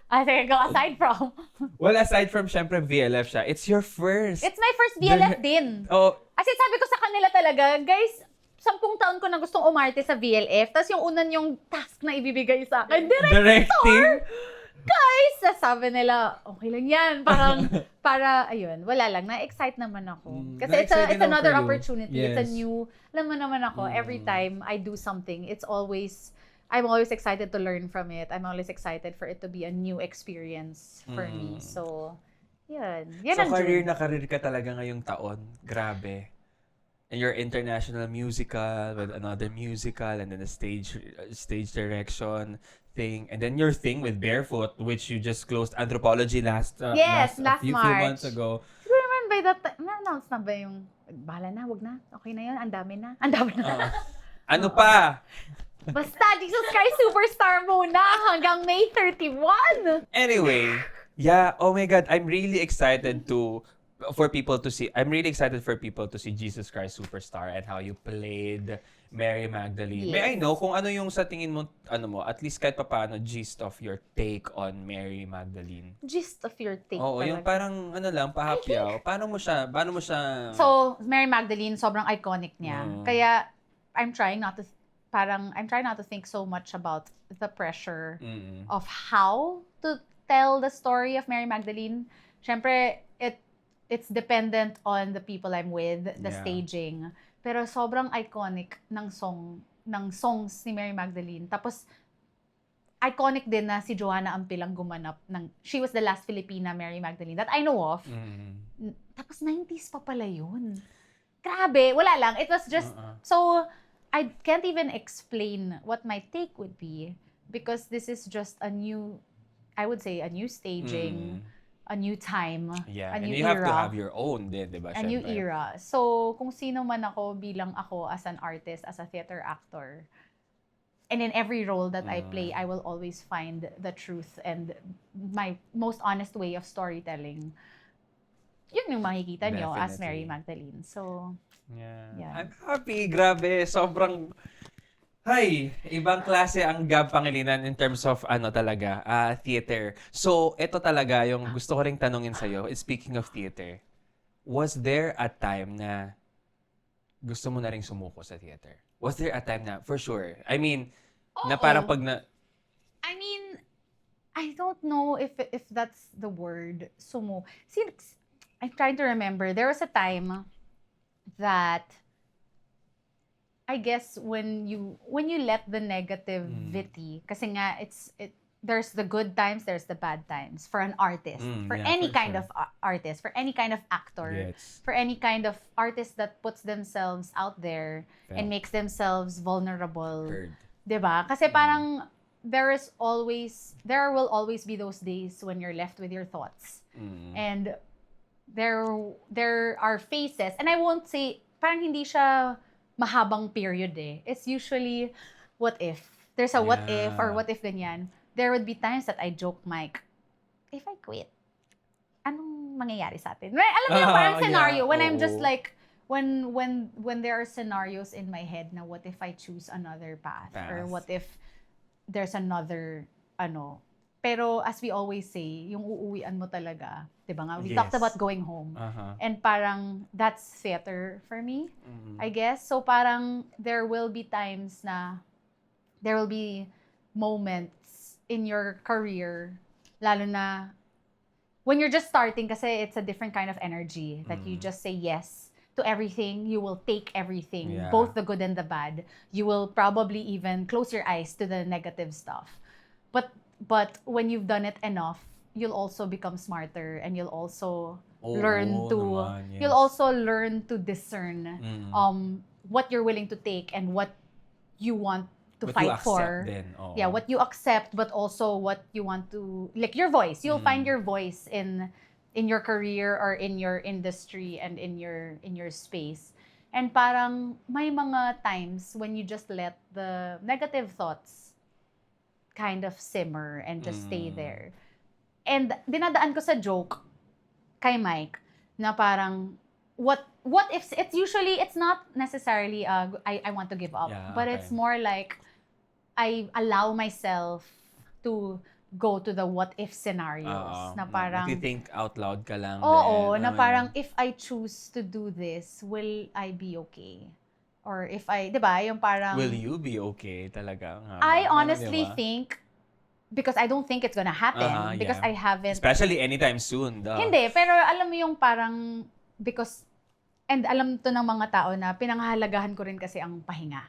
Sige, go aside from. Well, aside from, syempre, VLF siya, it's your first. It's my first VLF din. Oh, As in, sabi ko sa kanila talaga, guys, 10 taon ko na gustong umarte sa VLF. Tapos yung unan yung task na ibibigay sa akin, directing. guys, sabi nila, okay lang yan. Parang, ayun, wala lang. Na-excite naman ako. Kasi it's Na-excited ako another for you. opportunity. It's a Yes. new, alam mo naman ako, every time I do something, I'm always excited to learn from it. I'm always excited for it to be a new experience for me. So, yun. Yan So, ang career June. na career ka talaga ngayong taon. Grabe. And your international musical with another musical and then a stage direction thing. And then your thing with Barefoot, which you just closed Anthropology last Yes, a last few March. months ago. Siguro naman by that time, na-announce na ba yung, bahala na, wag na, okay na yun, ang dami na. Ano pa? Basta, Jesus Christ Superstar muna hanggang May 31. Anyway, yeah, oh my God, I'm really excited for people to see Jesus Christ Superstar and how you played Mary Magdalene. Yes. May I know kung ano yung sa tingin mo, at least kahit papaano, gist of your take on Mary Magdalene? Gist of your take Oo, yung talaga. parang, pahapyaw. Paano mo siya? So, Mary Magdalene, sobrang iconic niya. Kaya, I'm trying not to think so much about the pressure of how to tell the story of Mary Magdalene. Siyempre, it's dependent on the people I'm with, the Yeah. staging. Pero sobrang iconic ng songs ni Mary Magdalene. Tapos, iconic din na si Joanna Ampilang gumanap she was the last Filipina Mary Magdalene that I know of. Tapos 90s pa pala yun. Grabe, wala lang. It was just, so, I can't even explain what my take would be because this is just a new staging, a new time, Yeah, a and new you era. have to have your own din, di ba? A new syempre? era. So, kung sino man ako bilang ako as an artist, as a theater actor, and in every role that I play, I will always find the truth and my most honest way of storytelling. Yun yung makikita nyo as Mary Definitely. Magdalene. So, Yeah. I'm happy. Grabe. Sobrang, ibang klase ang Gab Pangilinan in terms of theater. So, ito talaga yung gusto ko ring tanungin sa'yo. Speaking of theater, was there a time na gusto mo na ring sumuko sa theater? Was there a time na, for sure, I mean, na parang pag na... I mean, I don't know if that's the word, sumo. See, I'm trying to remember. There was a time that I guess when you let the negativity, kasi nga there's the good times, there's the bad times for an artist, for any kind of artist, for any kind of actor, Yes. for any kind of artist that puts themselves out there and makes themselves vulnerable. Heard. 'Di ba? Kasi parang there will always be those days when you're left with your thoughts. And there are phases, and I won't say, parang hindi siya mahabang period eh. It's usually, what if? There's a what if, or what if ganyan. There would be times that I joke, Mike, if I quit, anong mangyayari sa atin? Alam mo yung parang scenario, when I'm just oo. like, when there are scenarios in my head na what if I choose another path, or what if there's another, pero as we always say, yung uuwian mo talaga, 'di ba nga? We Yes. talked about going home. And parang that's theater for me, I guess. So parang there will be times na there will be moments in your career, lalo na when you're just starting, kasi it's a different kind of energy that you just say yes to everything. You will take everything, Yeah. both the good and the bad. You will probably even close your eyes to the negative stuff. But when you've done it enough, you'll also become smarter, and you'll also learn to discern what you're willing to take and what you want to fight for. Yeah, what you accept, but also what you want to, like your voice. You'll find your voice in your career or in your industry and in your space. And parang may mga times when you just let the negative thoughts kind of simmer and just stay there. And dinadaan ko sa joke kay Mike na parang what if it's not necessarily I want to give up, but it's more like I allow myself to go to the what if scenarios na parang Think out loud ka lang. oo, din. na parang if I choose to do this, will I be okay? Or if I, 'di ba, yung parang Will you be okay talaga? Nga ba? I Ano, honestly di ba? think because I don't think it's gonna happen. Because yeah. I haven't... Especially anytime soon. Duh. Hindi, pero alam mo yung parang, because, and alam to ng mga tao na pinanghahalagahan ko rin kasi ang pahinga.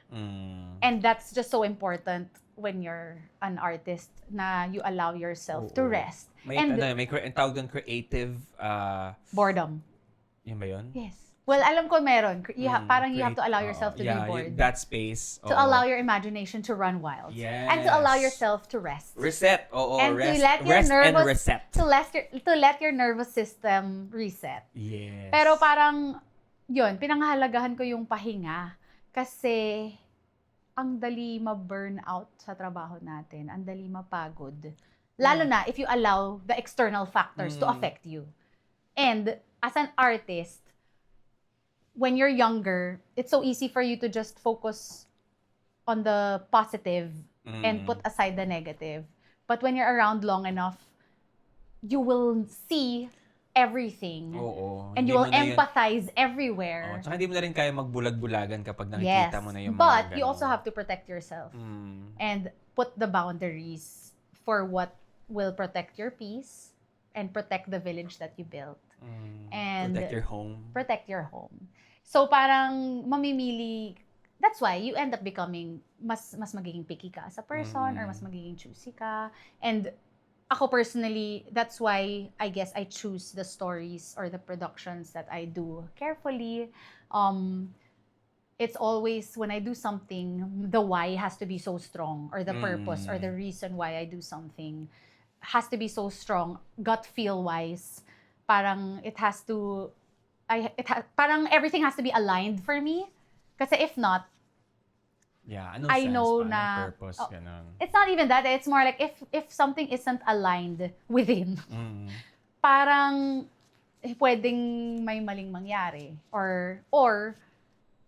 And that's just so important when you're an artist, na you allow yourself to rest. May, And may tawag doon creative, boredom. yun ba yun? Yes. Well, alam ko meron. Parang you have to allow yourself to be bored. That space. To allow your imagination to run wild. Yes. And to allow yourself to rest. Reset. And rest, to let your rest nervous, and reset. To let your nervous system reset. Yes. Pero parang, yun, pinanghahalagahan ko yung pahinga. Kasi, ang dali ma-burn out sa trabaho natin. Ang dali mapagod. Lalo na if you allow the external factors to affect you. And, as an artist, when you're younger, it's so easy for you to just focus on the positive and put aside the negative. But when you're around long enough, you will see everything. Oo. And you will empathize everywhere. Tsaka hindi mo na rin kaya magbulag-bulagan kapag nakikita mo na yung mga But you ganun. also have to protect yourself. And put the boundaries for what will protect your peace and protect the village that you built. And protect your home. Protect your home. So parang mamimili, that's why you end up becoming mas magiging picky ka as a person or mas magiging choosy ka. And ako personally, that's why I guess I choose the stories or the productions that I do carefully. It's always when I do something, the why has to be so strong, or the purpose or the reason why I do something has to be so strong, gut feel wise. Parang it has to parang everything has to be aligned for me. Kasi if not, anong I sense know pa? na Anong purpose, ganun. It's not even that. It's more like if something isn't aligned within, parang pwedeng may maling mangyari or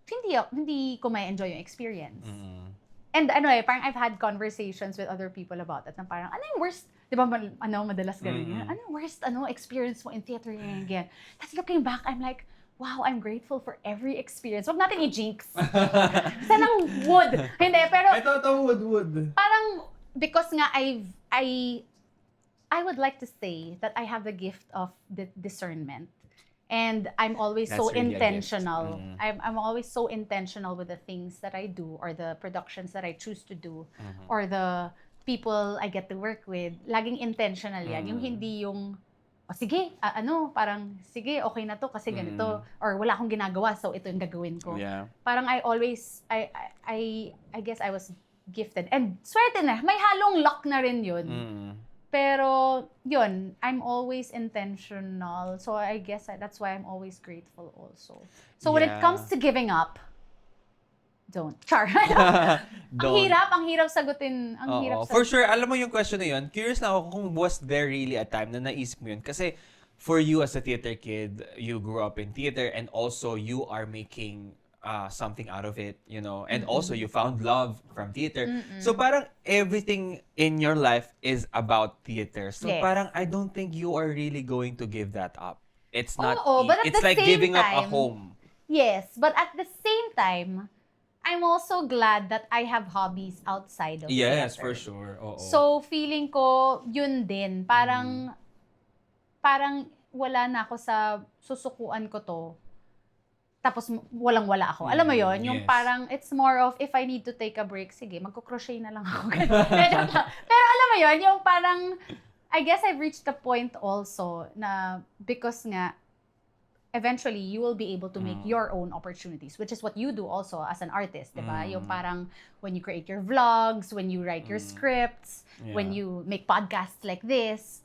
hindi ko may enjoy yung experience. And parang I've had conversations with other people about it. Na parang, ano yung worst, di ba, madalas ganun yan? Ano yung worst, experience mo in theater? Ganyan. Tapos looking back, I'm like, wow, I'm grateful for every experience. Wag natin i-jinx. Sanang wood. Hindi, pero... I thought wood. Parang, because nga I would like to say that I have the gift of the discernment. And I'm always That's so really a gift. intentional. I'm always so intentional with the things that I do or the productions that I choose to do or the people I get to work with. Laging intentional yan. Yung hindi yung, sige, parang, sige, okay na to kasi ganito. Or wala akong ginagawa, so ito yung gagawin ko. Yeah. Parang I always, I guess I was gifted. And swerte na, may halong luck na rin yun. Pero, yun, I'm always intentional. So, I guess that's why I'm always grateful also. So, when it comes to giving up, don't. Char. Ang hirap sagutin. For sure, alam mo yung question na yun, curious na ako kung was there really a time na naisip mo yun? Kasi, for you as a theater kid, you grew up in theater and also you are making something out of it, and also you found love from theater. So parang everything in your life is about theater. So parang I don't think you are really going to give that up. It's not, but at it's the like same giving up a time, home. Yes, but at the same time, I'm also glad that I have hobbies outside of Yes, theater. for sure. Oo. So feeling ko, yun din, parang wala na ako sa susukuan ko to. Tapos walang-wala ako. Alam mo yon, yung yes. parang it's more of if I need to take a break, sige, magko-crochet na lang ako. Pero alam mo yon, yung parang I guess I've reached the point also na because nga eventually you will be able to make your own opportunities, which is what you do also as an artist, di ba? Yung parang when you create your vlogs, when you write your scripts, when you make podcasts like this,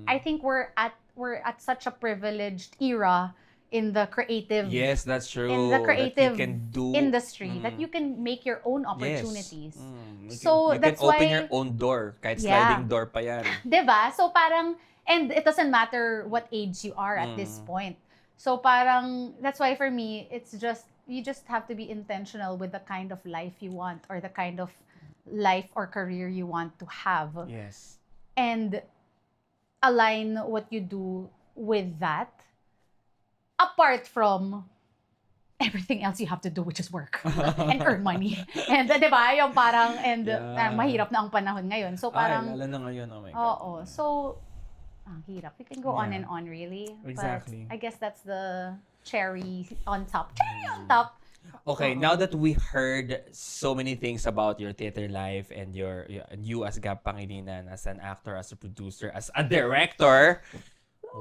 I think we're at such a privileged era in the creative Yes, that's true. in the creative that you can do, industry that you can make your own opportunities. Yes. So you that's can open why your own door, kahit sliding door pa yan. 'Di ba? So parang and it doesn't matter what age you are at this point. So parang that's why for me it's just you just have to be intentional with the kind of life you want or the kind of life or career you want to have. Yes. And align what you do with that. Apart from everything else you have to do, which is work and earn money. And, di ba, yung parang, mahirap na ang panahon ngayon. So, parang, lalo na ngayon, oh my God. oo. So, ang hirap. We can go on and on, really. Exactly. But I guess that's the cherry on top. Cherry on top. Okay, now that we heard so many things about your theater life and you as Gab Pangilinan, as an actor, as a producer, as a director,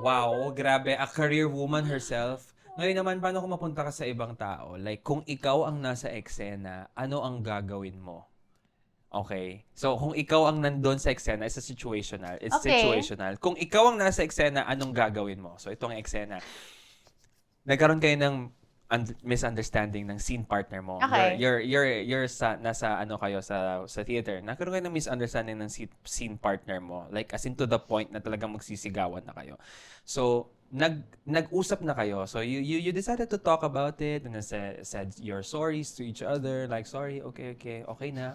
wow, grabe, a career woman herself. Ngayon naman, paano kung mapunta ka sa ibang tao? Like, kung ikaw ang nasa eksena, ano ang gagawin mo? Okay. So, kung ikaw ang nandun sa eksena, it's situational. It's Okay. situational. Kung ikaw ang nasa eksena, anong gagawin mo? So, itong eksena. Nagkaroon kayo ng misunderstanding ng scene partner mo. Okay. You're nasa ano kayo sa theater. Nagkaroon kayo ng misunderstanding ng scene partner mo. Like, as in to the point na talagang magsisigawan na kayo. So, nag-usap na kayo. So, you decided to talk about it and then said your sorries to each other. Like, sorry, okay na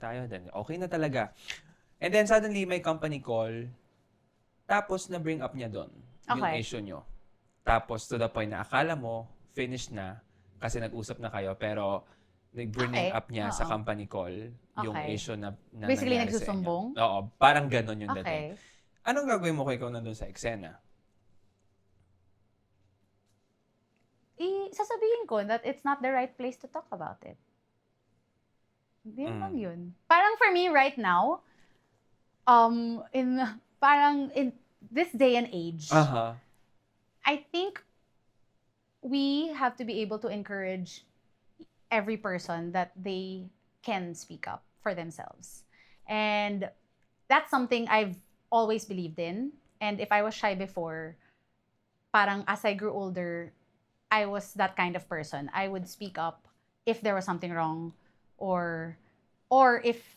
tayo. Then, okay na talaga. And then, suddenly, may company call. Tapos, na-bring up niya doon yung Okay. issue nyo. Tapos, to the point na akala mo, finished na kasi nag-usap na kayo. Pero, bring Okay. up niya sa Oo. company call yung Okay. issue na Basically, nangyari sa inyo. nagsusumbong? Oo, parang ganun yung dating. Okay. Anong gagawin mo kung ikaw nandun sa eksena? Sasabihin ko that it's not the right place to talk about it. Yun Mm. lang yun. Parang for me right now, in this day and age, Aha. I think we have to be able to encourage every person that they can speak up for themselves. And that's something I've always believed in. And if I was shy before, parang as I grew older, I was that kind of person. I would speak up if there was something wrong or if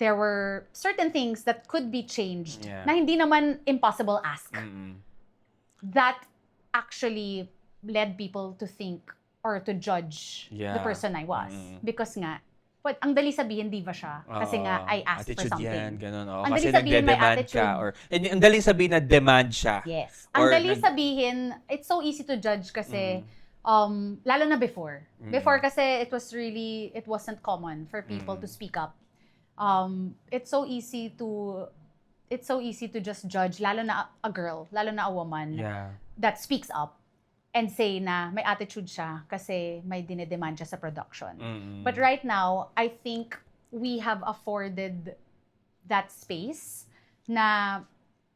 there were certain things that could be changed Yeah. na hindi naman impossible ask. Mm-mm. That actually led people to think or to judge the Yeah. person I was. Mm. Because nga, ang dali sabihin, diva siya. Kasi nga, I asked for attitude something. yan, ganun. Oo, Ang kasi dali sabihin may nagde-demand ka. attitude. Or, ang daling sabihin na demand siya. Yes. Or Ang dali nag- sabihin, it's so easy to judge kasi, lalo na before. Mm. Before kasi it wasn't common for people to speak up. It's so easy to just judge, lalo na a girl, lalo na a woman Yeah. that speaks up and say na may attitude siya kasi may dinedemand siya sa production. Mm-mm. But right now, I think we have afforded that space na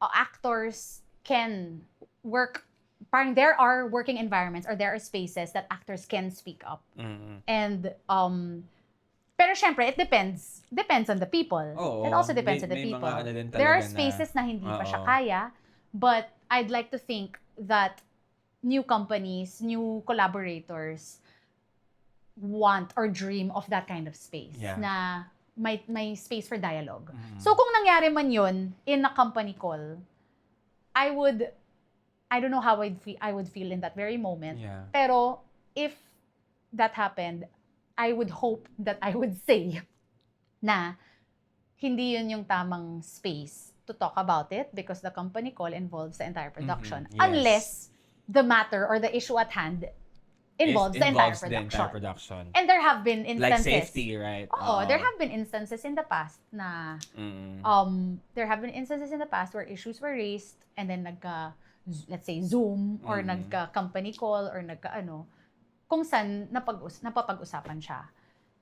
actors can work. Parang there are working environments or there are spaces that actors can speak up. Mm-mm. And pero syempre, it depends on the people. Oo. It also depends on the May people. mga ano din There are talaga spaces na hindi pa siya Oo. kaya, but I'd like to think that new companies, new collaborators want or dream of that kind of space Yeah. na may space for dialogue. Mm. So kung nangyari man yun in a company call, I don't know how I would feel in that very moment. Yeah. Pero if that happened, I would hope that I would say na hindi yun yung tamang space to talk about it because the company call involves the entire production. Yes. Unless the matter or the issue at hand involves the entire production. production. And there have been Like instances. safety, right? Oo, there have been instances in the past na there have been instances in the past where issues were raised and then let's say Zoom or company call or kung saan napapag-usapan siya.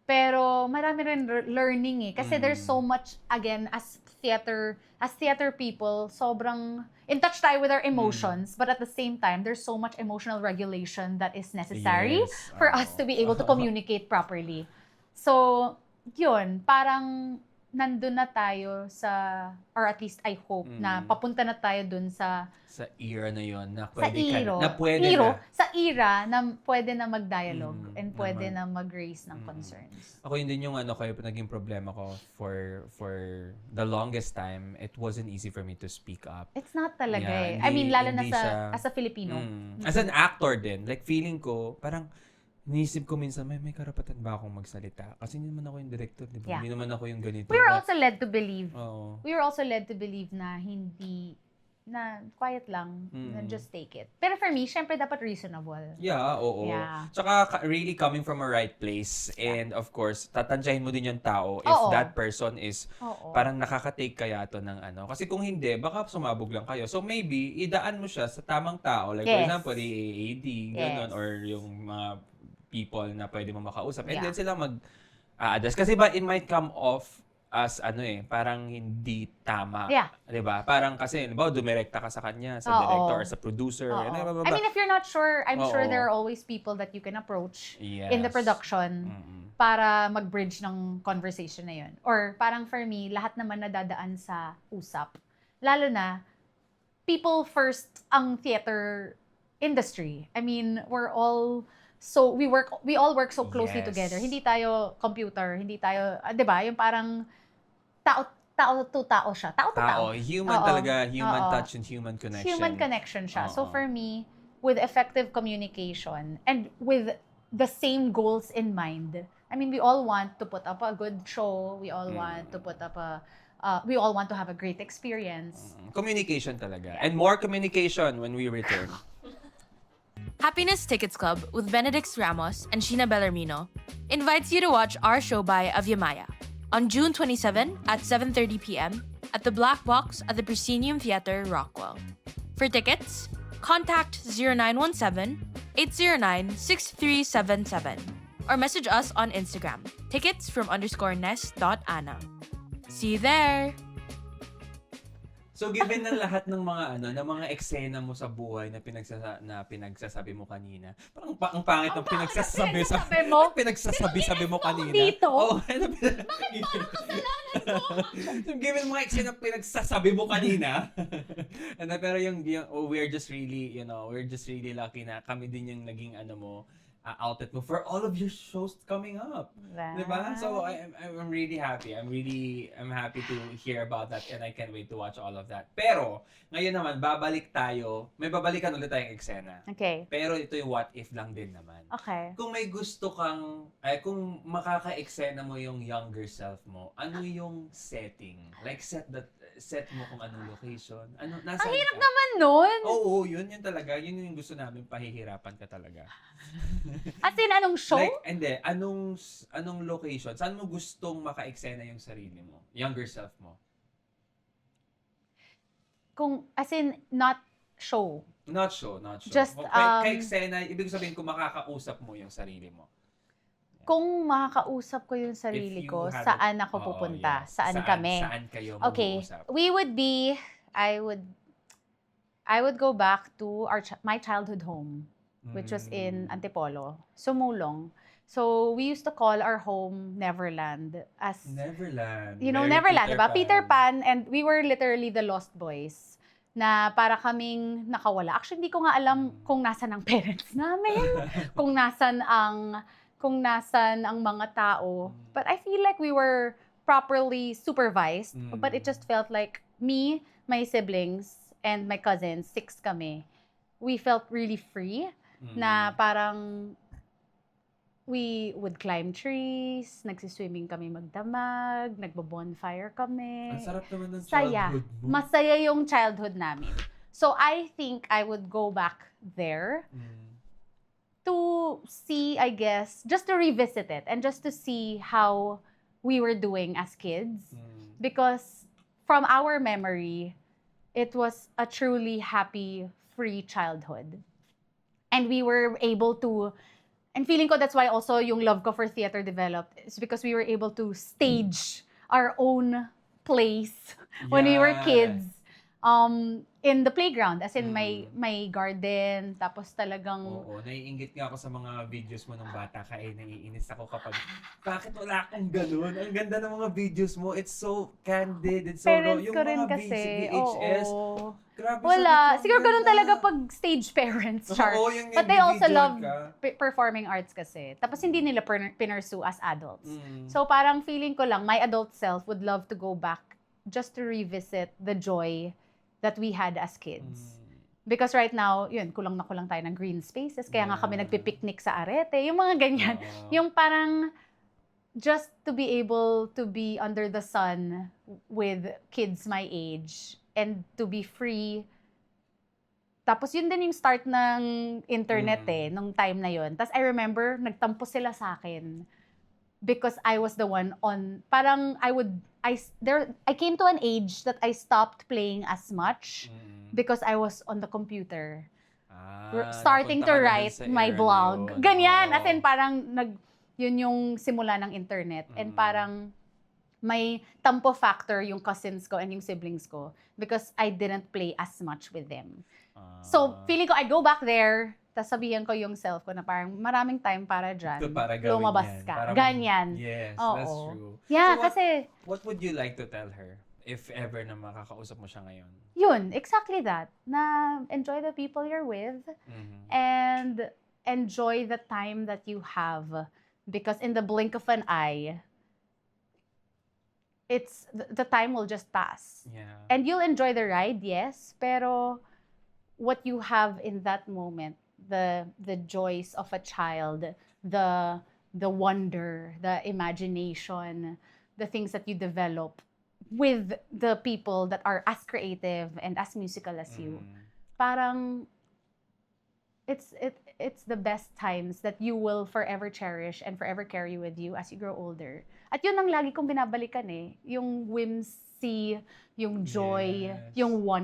Pero marami rin learning kasi there's so much, again, as theater people, sobrang in touch tayo with our emotions, but at the same time, there's so much emotional regulation that is necessary Yes. for us to be able to communicate properly. So, yun, parang nandun na tayo sa, or at least I hope, na papunta na tayo dun sa era na yon na sa pwede ka, iro, na pwede na. sa era na pwede na mag-dialogue and pwede naman. na mag-raise ng concerns. Ako yun din yung naging problema ko for the longest time. It wasn't easy for me to speak up. It's not talaga Yeah, I mean, lalo na hindi sa, siya- as a Filipino. As an actor din, like feeling ko, parang niisip ko minsan, may karapatan ba akong magsalita? Kasi hindi naman ako yung director, di ba? Yeah. Hindi naman ako yung ganito. We were also led to believe, Oo. we were also led to believe na hindi na quiet lang, Mm. and just take it. Pero for me, syempre dapat reasonable. Yeah, oo. Yeah. Tsaka really coming from a right place. And of course, tatansyahin mo din yung tao if Oo. that person is Oo. parang nakaka-take kaya to ng ano. Kasi kung hindi, baka sumabog lang kayo. So maybe, idaan mo siya sa tamang tao. Like for Yes. example, the AAD, gano'n, Yes. or yung mga people na pwede mo makausap. And Yeah. then sila mag-address. Kasi ba, it might come off as parang hindi tama. Yeah. 'Di ba? Parang kasi, dumirekta ka sa kanya, sa Oo. director, or sa producer. Oo. Ano, I mean, if you're not sure, I'm sure Oo. there are always people that you can approach Yes. in the production Mm-mm. para mag-bridge ng conversation na yun. Or parang for me, lahat naman nadadaan sa usap. Lalo na, people first ang theater industry. I mean, we all work so closely Yes. together. Hindi tayo computer, hindi tayo, 'di ba? Yung parang tao to tao siya. Tao to tao. Tao, human Oo. talaga, human Oo. touch and human connection. Human connection siya. So Oo. for me, with effective communication and with the same goals in mind, I mean, we all want to put up a good show. We all want to put up we all want to have a great experience. Communication talaga. And more communication when we return. Happiness Tickets Club with Benedix Ramos and Sheena Bellarmino invites you to watch our show by Avyamaya on June 27 at 7:30 p.m. at the Black Box at the Proscenium Theater, Rockwell. For tickets, contact 0917-809-6377 or message us on Instagram, tickets_from_nest.ana. See you there! So given ng lahat ng mga eksena mo sa buhay na pinagsasabi mo kanina, parang ang pangit ng pinagsasabi mo? pinagsasabi mo kanina. dito? Oh, so, given mga eksena pinagsasabi mo kanina. Pero we're just really lucky na kami din yung naging outlet mo for all of your shows coming up. Wow. Diba? So I'm really happy. I'm happy to hear about that and I can't wait to watch all of that. Pero ngayon naman may babalikan ulit tayong eksena. Okay. Pero ito yung what if lang din naman. Okay. Kung may gusto kung makaka-eksena mo yung younger self mo, ano yung setting? Like set mo kung anong location. Nasaan Ang hirap ka? naman nun. Oo, yun talaga. Yun yung gusto namin, pahihirapan ka talaga. As in, anong show? Like, hindi. Anong location? Saan mo gustong maka-eksena yung sarili mo? Younger self mo? As in, not show. Not show. Just, Ka-eksena, ibig sabihin kung makakausap mo yung sarili mo. Kung makakausap ko yung sarili If you ko, had saan it- ako Oo, pupunta? yes. Saan kami? Saan kayo Okay, mag-uusap? I would go back to my childhood home, which was in Mm. Antipolo, Sumulong. So we used to call our home Neverland as Neverland. Neverland, Very diba? Peter Pan, and we were literally the Lost Boys na para kaming nakawala. Actually, hindi ko nga alam kung nasan ang parents namin, kung nasan ang mga tao. But I feel like we were properly supervised, but it just felt like me, my siblings, and my cousins, 6 kami, we felt really free na parang we would climb trees, nagsiswimming kami magdamag, nagbo-bonfire kami. Ang sarap naman ng Saya. childhood mo. Masaya yung childhood namin. So I think I would go back there to see, I guess, just to revisit it and just to see how we were doing as kids. Because from our memory, it was a truly happy, free childhood. And we were able to, and feeling ko that's why also yung love ko for theater developed, is because we were able to stage our own plays when we were Yeah. kids. In the playground, as in may garden, tapos talagang Oo, naiinggit nga ako sa mga videos mo nung bata ka naiinis ako kapag bakit wala akong ganun? Ang ganda ng mga videos mo. It's so candid. It's so raw. parents Yung ko rin mga kasi. VHS. Oo. Grabe. Wala. sabi ko, Siguro ang ganun ganda. talaga pag stage parents, Char. Oo, yung But they also nag-video love ka. performing arts kasi. Tapos hindi nila pinursue as adults. Mm. So parang feeling ko lang, my adult self would love to go back just to revisit the joy that we had as kids. Because right now, yun, kulang na kulang tayo ng green spaces. Kaya nga kami Yeah. nagpipiknik sa arete. Yung mga ganyan. Oo. Yung parang just to be able to be under the sun with kids my age and to be free Tapos yun din yung start ng internet nung time na yun. Tapos I remember, nagtampo sila sa akin because I was the one on, parang I came to an age that I stopped playing as much because I was on the computer. Starting to napunta ka na dun write sa my era na blog. yun. Ganyan. Oo. As in, parang yun yung simula ng internet. And parang may tampo factor yung cousins ko and yung siblings ko because I didn't play as much with them. So, feeling ko, I'd go back there, tapos sabihan ko yung self ko na parang maraming time para dyan. Para gawin Lumabas yan. ka. Para Ganyan. Yes, Oo. that's true. Yeah, So kasi, what would you like to tell her if ever na makakausap mo siya ngayon? yun, exactly that. Na enjoy the people you're with and enjoy the time that you have. Because in the blink of an eye, the time will just pass. Yeah. And you'll enjoy the ride, yes, pero what you have in that moment, the joys of a child, the wonder, the imagination, the things that you develop with the people that are as creative and as musical as you. Parang it's the best times that you will forever cherish and forever carry with you as you grow older. At yun ang lagi kong binabalikan yung whimsy, yung joy, Yes.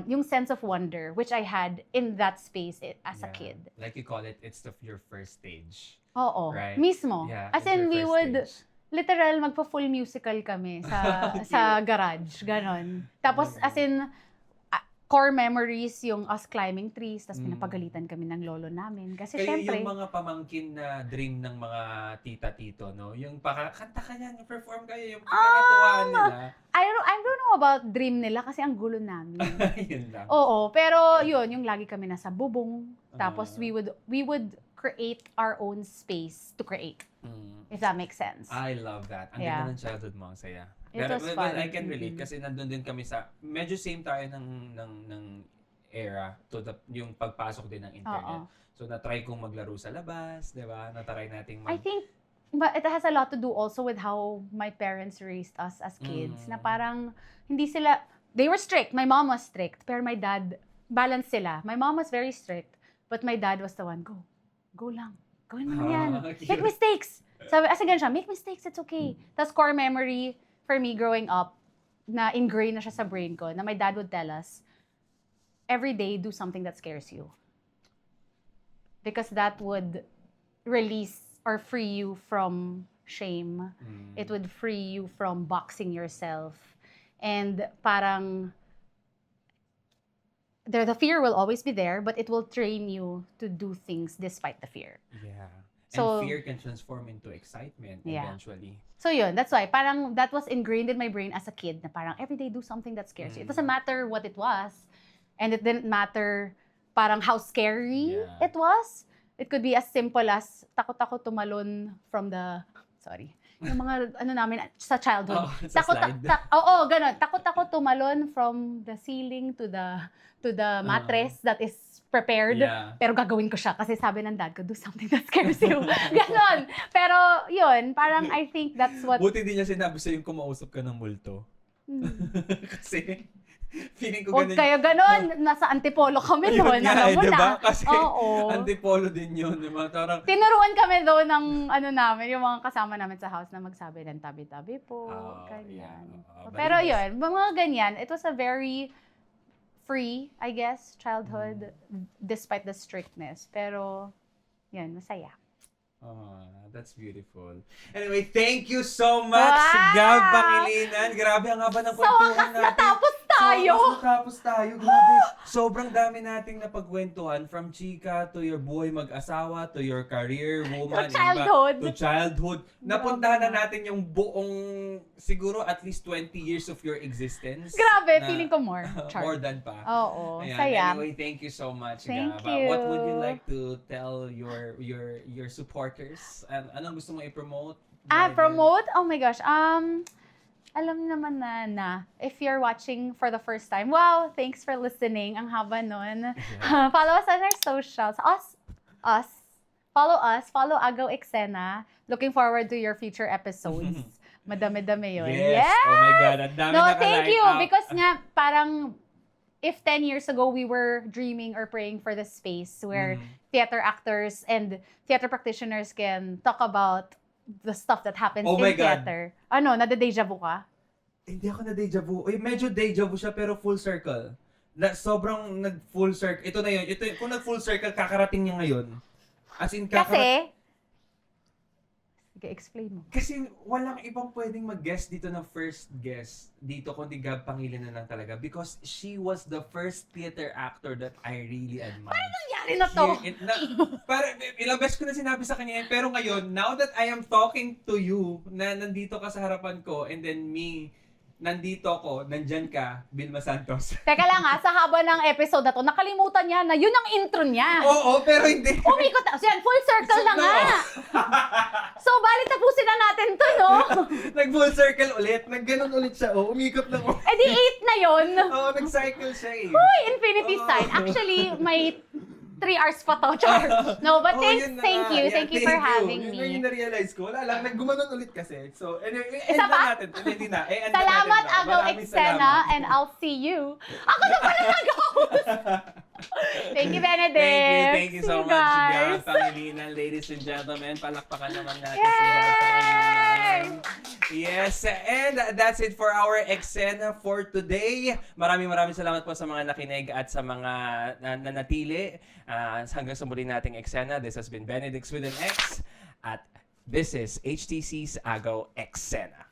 yung sense of wonder which I had in that space as a Yeah. kid. Like you call it, it's your first stage. Oo, Right. mismo. Yeah, As it's in your we first would stage. literal magpo-full musical kami sa garage, ganon. Tapos as in core memories yung us climbing trees, tapos pinapagalitan kami ng lolo namin. Kasi Kayo syempre, yung mga pamangkin na dream ng mga tita-tito, no? Yung kanta ka yan, perform kayo, yung pinakatuwaan nila. I don't know about dream nila kasi ang gulo namin. Yun lang. Oo, pero yun, yung lagi kami nasa bubong. Tapos we would create our own space to create. If that makes sense. I love that. Ang Yeah. ganda ng childhood mo, ang saya. It Pero, was well, fun. I can relate kasi nandun din kami sa, medyo same tayo ng era to yung pagpasok din ng internet. Oo. So, na-try kong maglaro sa labas, di ba? Na-try nating I think, but it has a lot to do also with how my parents raised us as kids. Na parang, hindi sila, they were strict. My mom was strict. Pero my dad, balance sila. My mom was very strict. But my dad was the one, go lang. Gawin mo na yan. cute. Make mistakes. Sabi, as ganun siya, make mistakes, it's okay. Tapos core memory for me growing up, na ingrained na siya sa brain ko, na my dad would tell us, every day, do something that scares you. Because that would release or free you from shame. It would free you from boxing yourself. And parang, the fear will always be there, but it will train you to do things despite the fear. Yeah. So- And fear can transform into excitement Yeah. eventually. So yun, that's why parang that was ingrained in my brain as a kid na parang everyday do something that scares you. It doesn't matter what it was, and it didn't matter parang how scary Yeah. it was. It could be as simple as takot ako tumalon from the, yung mga ano namin sa childhood. Oh, sa slide. Oo, ganun. Takot ako tumalon from the ceiling to the mattress that is prepared. Yeah. Pero gagawin ko siya kasi sabi ng dad ko, do something that scares you. Ganon. Pero yun, parang I think that's what... Buti din niya sinabi sa'yo yung kumausap ka ng multo. Kasi, feeling ko Huwag kayo ganon. Nasa antipolo kami Ayun doon. nga, Alam mo diba? na. Kasi, Oo. antipolo din yun. Diba? Parang, Tinuruan kami doon ng ano namin, yung mga kasama namin sa house na magsabi ng tabi-tabi po. Oh, ganyan. yeah. Pero But yun, mga ganyan. It was a very free, I guess, childhood despite the strictness. Pero, yun, masaya. oh, that's beautiful. Anyway, thank you so much, Wow! Gab Pangilinan. Grabe, ang haba ng kwentuhan natin. Natapos tayo! Natapos tayo. Grabe. Sobrang dami nating napagkwentuhan from chika to your buhay mag-asawa to your career woman. To childhood. To childhood. Napuntahan na natin yung buong, siguro at least 20 years of your existence. Grabe, na- feeling ko more. Char. More than pa. Oo, Ayan, saya. Anyway, thank you so much, Thank Gab. you. What would you like to tell your supporters? Anong gusto mo i-promote? Promote? Oh my gosh. Alam naman na if you're watching for the first time, wow, thanks for listening. Ang haba nun. Follow us on our socials. Follow Agaw Eksena. Looking forward to your future episodes. Madami-dami yun. Yes! Oh my God, ang dami No, naka-line thank you. up. Because nga, parang if 10 years ago we were dreaming or praying for the space where theater actors and theater practitioners can talk about the stuff that happens Oh in my God. theater. Ano, nade-deja vu ka? Hindi ako na deja vu. Uy, medyo deja vu siya pero full circle. Sobrang nag-full circle. Ito na yun. Kung nag-full circle, kakarating niya ngayon. As in, Kasi, sige, explain mo. Kasi walang ibang pwedeng mag-guest dito na first guest dito kundi Gab Pangilinan na lang talaga because she was the first theater actor that I really admire. Nangyari na to. Para ilang beses ko na sinabi sa kanya yan, pero ngayon, now that I am talking to you, na nandito ka sa harapan ko and then me, nandito ako, nandyan ka, Vilma Santos. Teka lang sa haba ng episode na to, nakalimutan niya na yun ang intro niya. Oo, pero hindi. Umikot na. So yan, full circle na nga. So, balik tapusin na natin to, no? Nag-full circle ulit. Nag-ganon ulit siya. Oh, umikot lang. Eh di 8 na yun. Oo, nag-cycle siya eh. Uy, infinity Oo. sign. Actually, may 3 hours pa to, Char. No, but Oh, thank yun na you. nga. Yeah, Thank you for having Yun na me. yung na-realize ko. Wala lang, naggumanon ulit kasi. So, anyway, end Isa na pa? natin. Hindi na. End na Salamat, natin na. Agaw Maraming Eksena, salamat. and I'll see you. Ako na pala nag-host! Thank you, Benedict. Thank you so See much, guys. Gab Pangilinan, ladies and gentlemen. Palakpakan naman natin Yay! si Gab Pangilinan. Yes, and that's it for our Eksena for today. Maraming salamat po sa mga nakinig at sa mga nanatili. Hanggang sa muli nating Eksena. This has been Benedict with an X at this is HTC's Agaw Eksena.